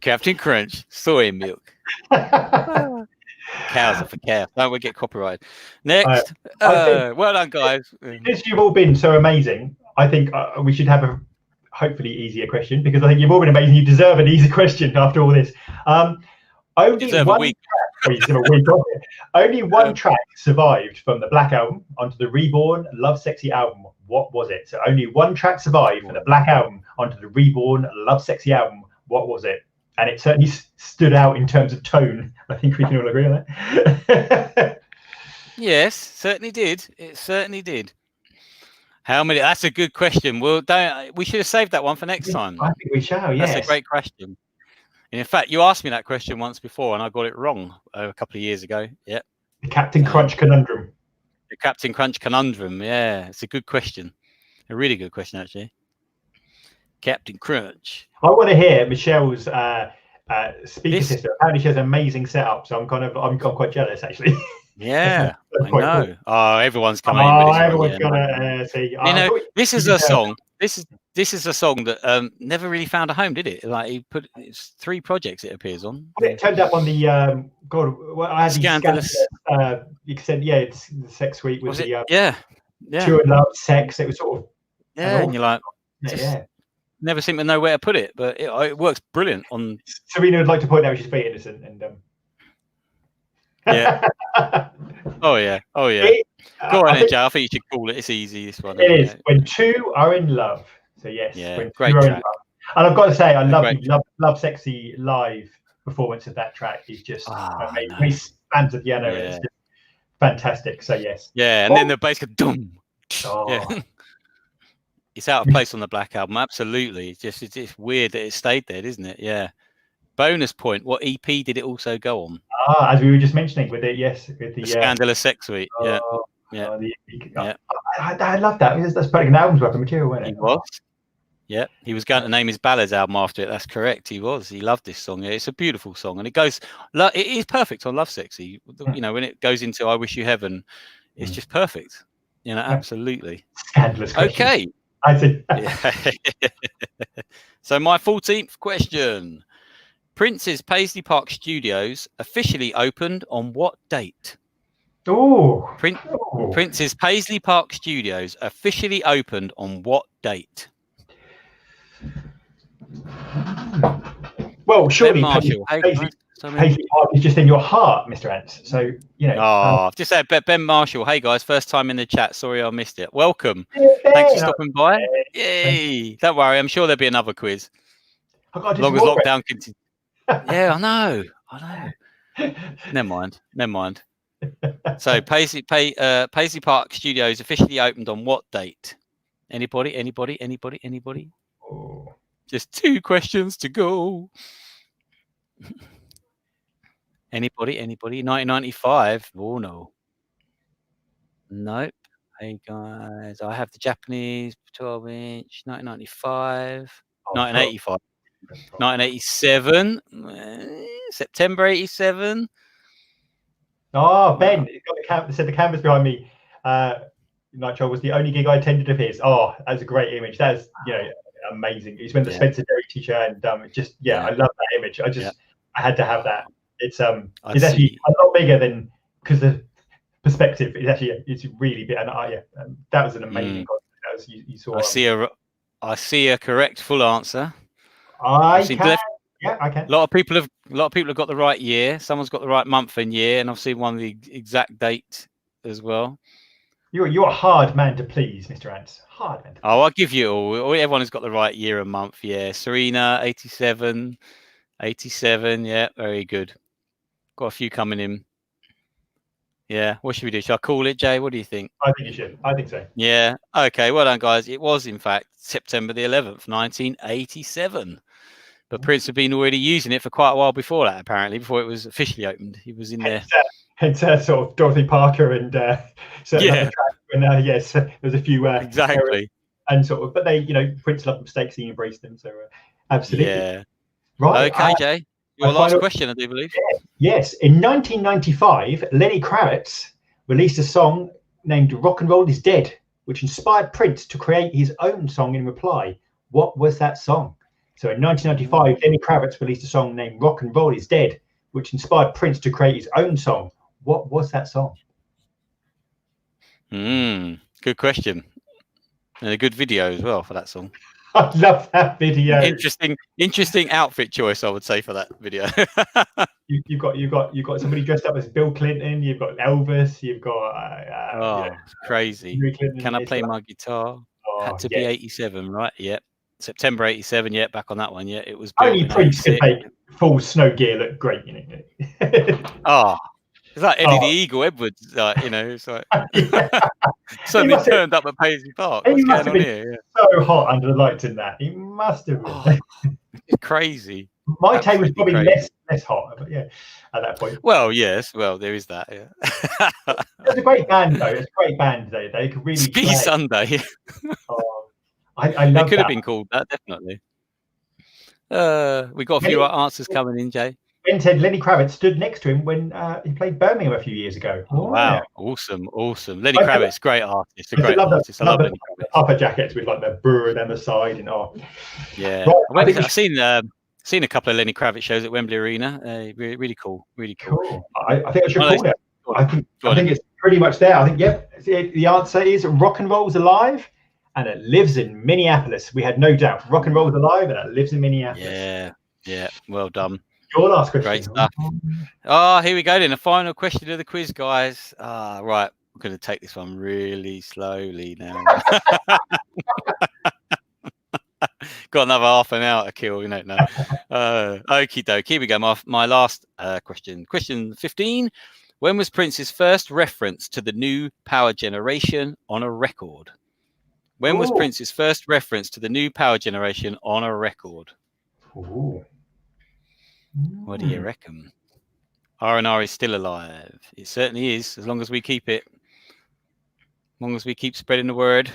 Captain Crunch. Soy milk. Cows are for calf. No, we get copyright. Next. Well done, guys. Because you've all been so amazing, I think we should have a hopefully easier question, because I think you've all been amazing. You deserve an easy question after all this. Only one track survived from the Black Album onto the Reborn Love Sexy album. What was it? So only one track survived from the Black Album onto the Reborn Love Sexy album. What was it? And it certainly stood out in terms of tone. I think we can all agree on that. Yes, certainly did. It certainly did. How many? That's a good question. Well, we should have saved that one for next time. I think we shall. Yes. That's a great question. And in fact, you asked me that question once before, and I got it wrong a couple of years ago. Yeah. The Captain Crunch conundrum. The Captain Crunch conundrum. Yeah, it's a good question. A really good question, actually. Captain Crunch. I want to hear Michelle's speaker system. Apparently, she has an amazing setup. So I'm quite jealous, actually. Yeah, I know. Cool. Oh, everyone's coming in with this everyone's gonna see. You know, this is a song. This is a song that never really found a home, did it? Like it's 3 projects it appears on. It turned up on the I had Scandalous. It's the Sex Suite with the yeah. True and Love, Sex. It was sort of and you're like never seem to know where to put it, but it works brilliant on. Serena would like to point out she's very innocent and. Yeah. Oh yeah. Go on, then, Joe. I think you should call it. It's easy. This one. It is when 2 are in love. So yes, when great 2 are track. in love. And I've got to say, I love Sexy live performance of that track. Is just amazing. He spans the piano. And it's just fantastic. So yes. Yeah, and then the bass goes dum. Yeah. It's out of place on the Black Album. Absolutely. It's weird that it stayed there, isn't it? Yeah. Bonus point. What EP did it also go on? As we were just mentioning with it, with the Scandalous Sex Suite. I love that. That's probably an album's worth of material, wasn't it? He was. Yeah, he was going to name his ballads album after it. That's correct. He was. He loved this song. It's a beautiful song, and it goes. It is perfect on Love Sexy. You know, when it goes into I Wish You Heaven, it's just perfect. You know, absolutely. Scandalous question. Okay. I think. So my 14th question. Prince's Paisley Park Studios officially opened on what date? Prince's Paisley Park Studios officially opened on what date? Well, surely Paisley Park is just in your heart, Mr. Ants. So, you know. Just said Ben Marshall. Hey, guys, first time in the chat. Sorry I missed it. Welcome. Thanks for stopping by. Yay. Don't worry. I'm sure there'll be another quiz. As long as lockdown continues. Yeah, I know. Never mind. So Paisley Park Studios officially opened on what date? Anybody? Just 2 questions to go. Anybody? 1995? Oh no. Nope. Hey guys, I have the Japanese 12-inch. 1995. 1985. 1987, September 87. Ben, said the canvas behind me. Nitro was the only gig I attended of his. That's a great image. That's amazing. He's wearing the Spencer Derry t-shirt, and I love that image. I had to have that. It's actually a lot bigger than because the perspective. It's really big, and that was an amazing concert. That was, you saw. I see a correct full answer. I can. A lot of people have got the right year. Someone's got the right month and year, and I've seen one of the exact date as well. You're a hard man to please, Mr. Ants. Hard man. I'll give you all. Everyone has got the right year and month. Yeah, Serena 87. Yeah, very good. Got a few coming in. Yeah, what should we do? Should I call it, Jay? What do you think? I think you should. I think so. Yeah. Okay. Well done, guys. It was, in fact, September the 11th, 1987. But Prince had been already using it for quite a while before that, apparently, before it was officially opened. He was in there. Hence sort of Dorothy Parker and certain other tracks. There's a few exactly. And sort of, but they, Prince loved mistakes. He embraced them. So absolutely. Yeah. Right. Okay, Jay. Your last question, I do believe. Yes. In 1995, Lenny Kravitz released a song named Rock and Roll is Dead, which inspired Prince to create his own song in reply. What was that song? So in 1995, Lenny Kravitz released a song named Rock and Roll is Dead, which inspired Prince to create his own song. What was that song? Good question. And a good video as well for that song. I love that video. Interesting outfit choice, I would say, for that video. You've got somebody dressed up as Bill Clinton. You've got Elvis. You've got it's crazy. Can I play my guitar? Had to be 87, right? Yep. September 87. Yeah, back on that one. Yeah, it was. Only Prince could make full snow gear look great. It's like Eddie the Eagle Edwards, you know. It's like suddenly turned up at Paisley Park. What's going on here? Yeah. So hot under the lights in that. He must have been. It's crazy. My take was probably less hot, but yeah, at that point. Well, yes. Well, there is that. Yeah. It's a great band, though. It's a great band. They could really Ski Sunday. I love it could have been called that, definitely. We got a few answers coming in, Jay. Ben said Lenny Kravitz stood next to him when he played Birmingham a few years ago. Oh, wow. Awesome. Lenny Kravitz, great artist. A great artist. I love Lenny Kravitz. Upper jackets with like the burr down the side and yeah. Right, I've seen a couple of Lenny Kravitz shows at Wembley Arena. Really cool. Really cool. I think I should call it. I think it's pretty much there. I think the answer is Rock and Roll's alive, and it lives in Minneapolis. We had no doubt. Rock and Roll's alive, and it lives in Minneapolis. Yeah. Well done. Your last question. Great stuff. Oh, here we go then. The final question of the quiz, guys. Right. I'm going to take this one really slowly now. Got another half an hour to kill, you know. No. Okie dokie. Here we go. My last question. Question 15. When was Prince's first reference to the new power generation on a record? When was Prince's first reference to the new power generation on a record? What do you reckon? R&R is still alive. It certainly is, as long as we keep it. As long as we keep spreading the word.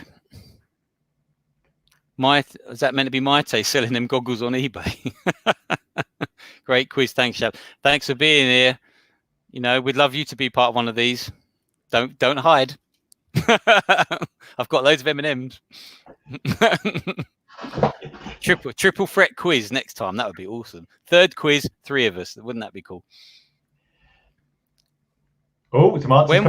Is that meant to be Maite selling them goggles on eBay? Great quiz. Thanks, Shab. Thanks for being here. You know, we'd love you to be part of one of these. Don't hide. I've got loads of M&Ms. Triple threat quiz next time. That would be awesome. Third quiz, 3 of us. Wouldn't that be cool? When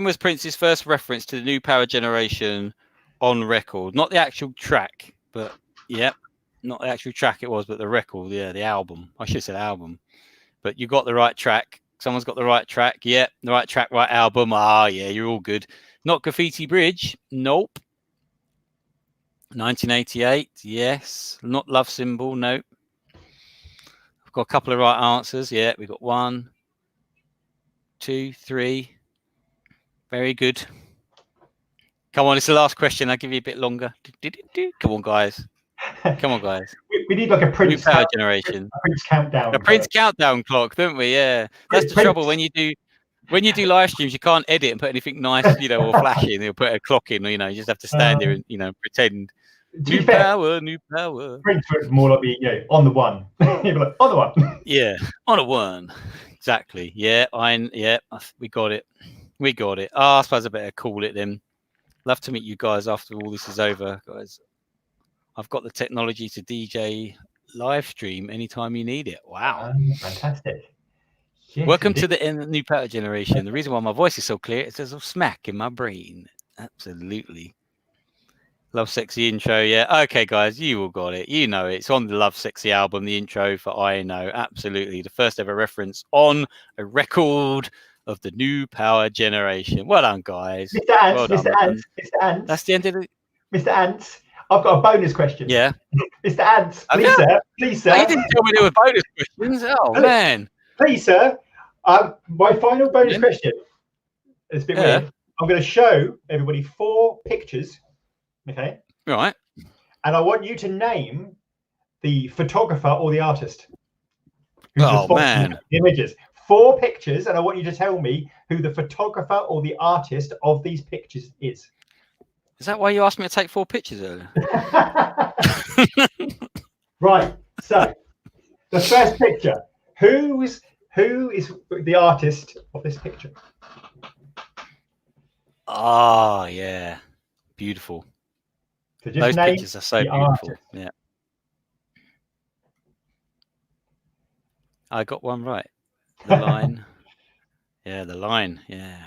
was Prince's first reference to the new power generation on record? Not the actual track, but not the actual track it was, but the record. Yeah, the album. I should have said album. But you got the right track. Someone's got the right track. Yeah, the right track, right album. Yeah, you're all good. Not Graffiti Bridge. Nope. 1988. Yes. Not Love Symbol. Nope. I've got a couple of right answers. Yeah, we got 1, 2, 3. Very good. Come on, it's the last question. I'll give you a bit longer. Come on, guys. We need like a Prince power generation. A Prince countdown. A Prince countdown clock, don't we? Yeah. That's the trouble when you do live streams. You can't edit and put anything nice, or flashing. You'll put a clock in. You just have to stand there and pretend. New power. Prince was more like being on the one. You'd be like, on the one. Yeah, on a one. Exactly. Yeah, we got it. I suppose I better call it then. Love to meet you guys after all this is over, guys. I've got the technology to DJ live stream anytime you need it. Wow. Fantastic. Yes, welcome to the new power generation. The reason why my voice is so clear is there's a smack in my brain. Absolutely. Love Sexy intro. Yeah. Okay, guys, you all got it. You know it. It's on the Love Sexy album, the intro for I Know. Absolutely. The first ever reference on a record of the new power generation. Well done, guys. Mr. Ants, Mr. Ants. That's the end of it. Mr. Ants, I've got a bonus question. Yeah. Mr. Ants, please, sir. Oh, you didn't tell me there were bonus questions. Oh, man. Please, sir. My final bonus question. It's a bit weird. I'm going to show everybody 4 pictures. Okay. Right. And I want you to name the photographer or the artist. Oh, man. The images. 4 pictures, and I want you to tell me who the photographer or the artist of these pictures is. Is that why you asked me to take 4 pictures earlier? Right. So, the first picture. Who is the artist of this picture? Oh, yeah. Beautiful. So those pictures are so beautiful. Artist. Yeah. I got one right. The line. Yeah, the line. Yeah.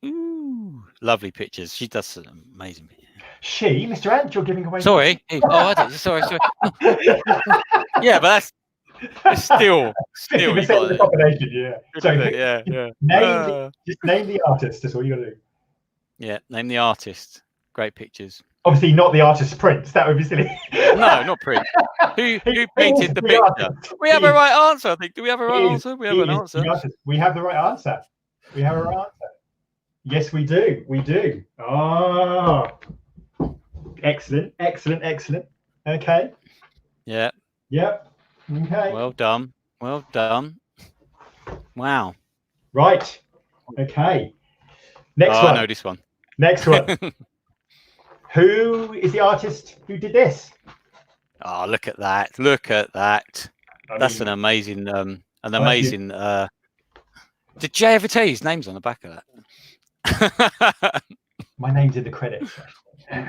Ooh, lovely pictures. She does some amazing pictures. She, Mr. Ant, you're giving away. Sorry. I did. Sorry. Yeah, but that's still. You got the combination. Yeah. So yeah. Just name the artist. That's all you got to do. Yeah, name the artist. Great pictures. Obviously not the artist Prince. That would be silly. No, not Prince. Who painted the picture? We have a right answer, I think. Do we have a right answer? We have an answer. We have the right answer. We have a right answer. Yes, we do. We do. Oh, excellent, excellent, excellent. Okay. Yeah. Yep. Okay. Well done. Well done. Wow. Right. Okay. Next one. I know this one. Next one. Who is the artist who did this? Oh, look at that! Look at that! That's an amazing. Did Jay ever tell you his name's on the back of that? My name's in the credits.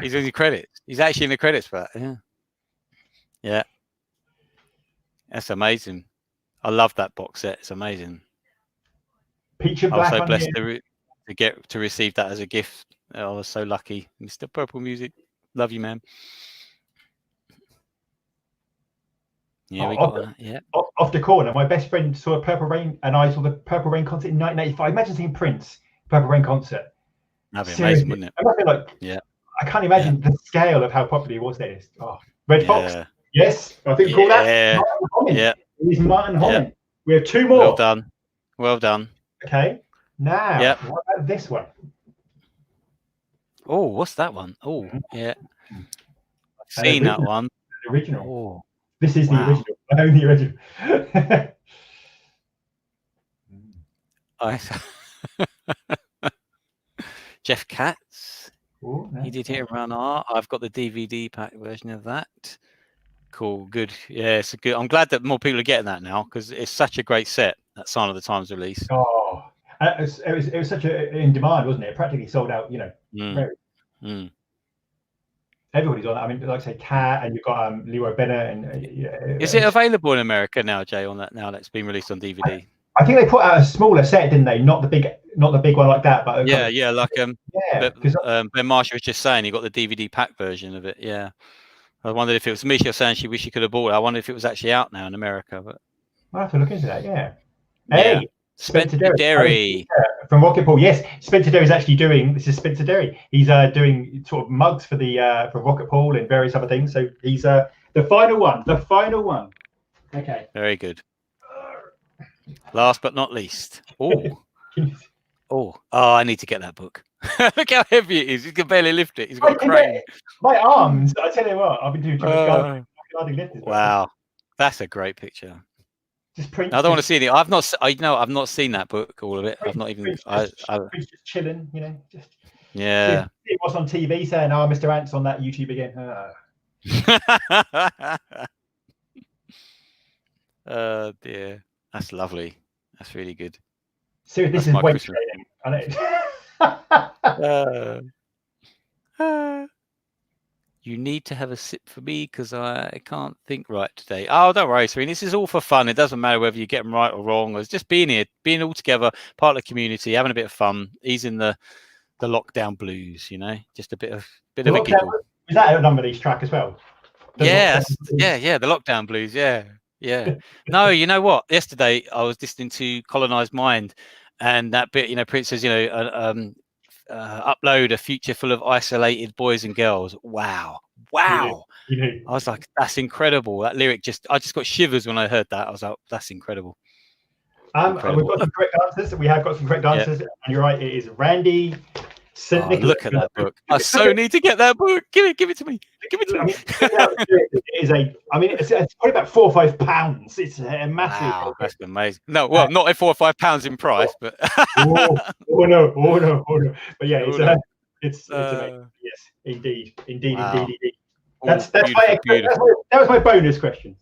He's in the credits. He's actually in the credits for that. Yeah. Yeah. That's amazing. I love that box set. It's amazing. Peach and Black. I was so blessed to receive that as a gift. I was so lucky. Mr. Purple Music. Love you, man. Yeah, we got that. Yeah. Off the corner, my best friend saw a Purple Rain, and I saw the Purple Rain concert in 1985. Imagine seeing Prince Purple Rain concert. That'd be amazing, wouldn't it? I feel like, yeah. I can't imagine the scale of how popular he was there. Oh, Red Fox. Yes, I think we call that. Yeah. He's Martin Holland. Yeah. We have two more. Well done. Well done. Okay. Now, what about this one? Oh, what's that one? Oh, yeah. I've seen that one. The original. Oh, this is the original. I own the original. Jeff Katz. Ooh, he did Hit and Run Art. I've got the DVD pack version of that. Cool, good. Yeah, it's a good. I'm glad that more people are getting that now because it's such a great set. That Sign of the Times release. Oh, it was such a in demand, wasn't it? It practically sold out. You know, everybody's on that. I mean, like I say, Cat, and you've got Leroy Bennett, and is it available in America now, Jay? On that now that's been released on DVD. I think they put out a smaller set, didn't they? Not the big one like that, but like Ben Marshall was just saying he got the DVD pack version of it. Yeah, I wondered if it was Misha saying she wished she could have bought it. I wondered if it was actually out now in America, but I'll have to look into that. Yeah. Hey, Spencer Derry from Rocket Pool. Yes, Spencer Derry is actually doing. This is Spencer Derry. He's doing sort of mugs for the for Rocket Pool and various other things. So he's the final one. The final one. Okay. Very good. Last but not least. Oh, I need to get that book. Look how heavy it is. He can barely lift it. He's got a crane. My arms. I tell you what, I've been doing too much guarding. Wow, that's a great picture. Just Prince. I don't want to see it. I've not seen that book, all of it. I've not even. Prince just chilling, you know. Just yeah. It was on TV saying, "Oh, Mr. Ant's on that YouTube again." Oh dear, that's lovely. That's really good. So this is weight training. I know. You need to have a sip for me because I can't think right today. Oh, don't worry, Serene. This is all for fun. It doesn't matter whether you get them right or wrong. It's just being here, being all together, part of the community, having a bit of fun, easing the lockdown blues. You know, just a bit of a giggle. Is that a number these track as well? Yeah, the lockdown blues. Yeah. No, you know what? Yesterday I was listening to Colonized Mind, and that bit, you know, Prince says, you know, upload a future full of isolated boys and girls. Wow. You know. I was like, that's incredible. That lyric I just got shivers when I heard that. I was like, that's incredible. We've got some correct answers. We have got some correct answers, and you're right. It is Randy. Look at that book. I so need to get that book. Give it to me. Give it to me. It's probably about £4 or £5. It's a massive. Wow, that's amazing. No, well, not at £4 or £5 in price, but. oh no. But yeah, it's amazing. Yes, indeed. Wow. That was my bonus question.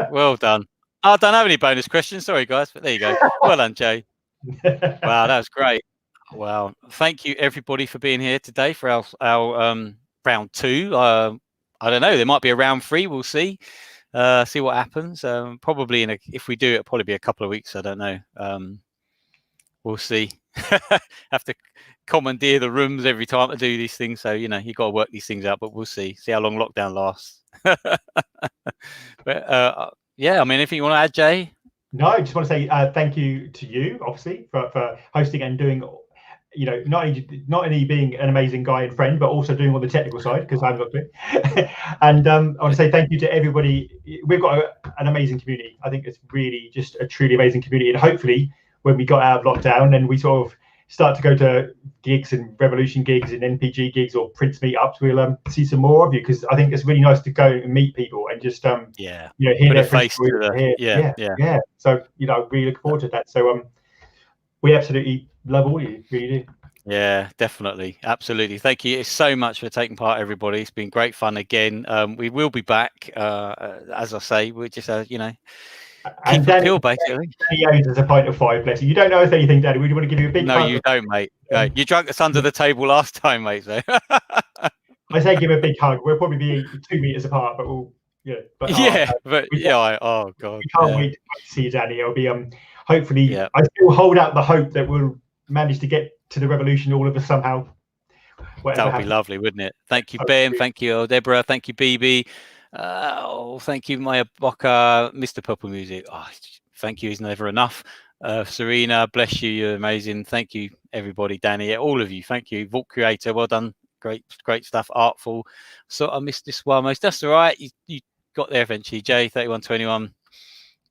Well done. I don't have any bonus questions. Sorry, guys, but there you go. Well done, Jay. Wow, that was great. Wow. Thank you, everybody, for being here today for our round 2. I don't know. There might be a round 3. We'll see. See what happens. Probably if we do, it'll probably be a couple of weeks. I don't know. We'll see. Have to commandeer the rooms every time to do these things. So, you know, you got to work these things out, but we'll see. See how long lockdown lasts. But yeah, I mean, anything you want to add, Jay? No, I just want to say thank you to you, obviously, for hosting and doing. you know, not only being an amazing guy and friend, but also doing all the technical side, because I haven't got to. And I want to say thank you to everybody. We've got an amazing community. I think it's really just a truly amazing community. And hopefully, when we got out of lockdown and we sort of start to go to gigs and Revolution gigs and NPG gigs or Prince meetups, we'll see some more of you, because I think it's really nice to go and meet people and just you know, hear their face to the, so you know, I really look forward to that. So we absolutely love all you, really do. Yeah, definitely, absolutely. Thank you so much for taking part, everybody. It's been great fun again. We will be back, as I say. We're just you know, and keep it pure, basically. Danny owns us a pint of 5, bless you. You don't know us anything, Danny. We want to give you a big No, you don't, mate. You drank us under the table last time, mate. So I say give him a big hug. We'll probably be 2 meters apart, but we'll oh god, we can't wait to see you, Danny. It'll be hopefully I still hold out the hope that we'll manage to get to the Revolution, all of us somehow. That would be lovely, wouldn't it? Thank you, Ben. Thank you, Deborah. Thank you, BB. Thank you, Maya Boca, Mr. Purple Music. Oh, thank you, is never enough. Serena, bless you, you're amazing. Thank you, everybody. Danny, all of you, thank you. Vault Creator, well done. Great stuff. Artful. So I missed this one most. That's all right. You got there eventually. J3121.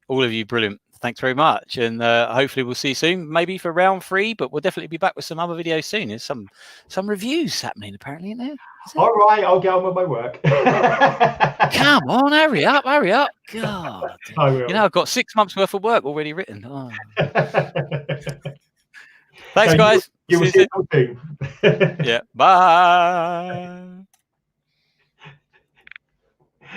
All of you, brilliant. Thanks very much. And hopefully we'll see you soon, maybe for round 3, but we'll definitely be back with some other videos soon. There's some reviews happening apparently in there. All right, I'll get on with my work. Come on, hurry up. God. I will. You know, I've got 6 months worth of work already written. Oh. Thanks, guys. You will see you soon. Yeah. Bye.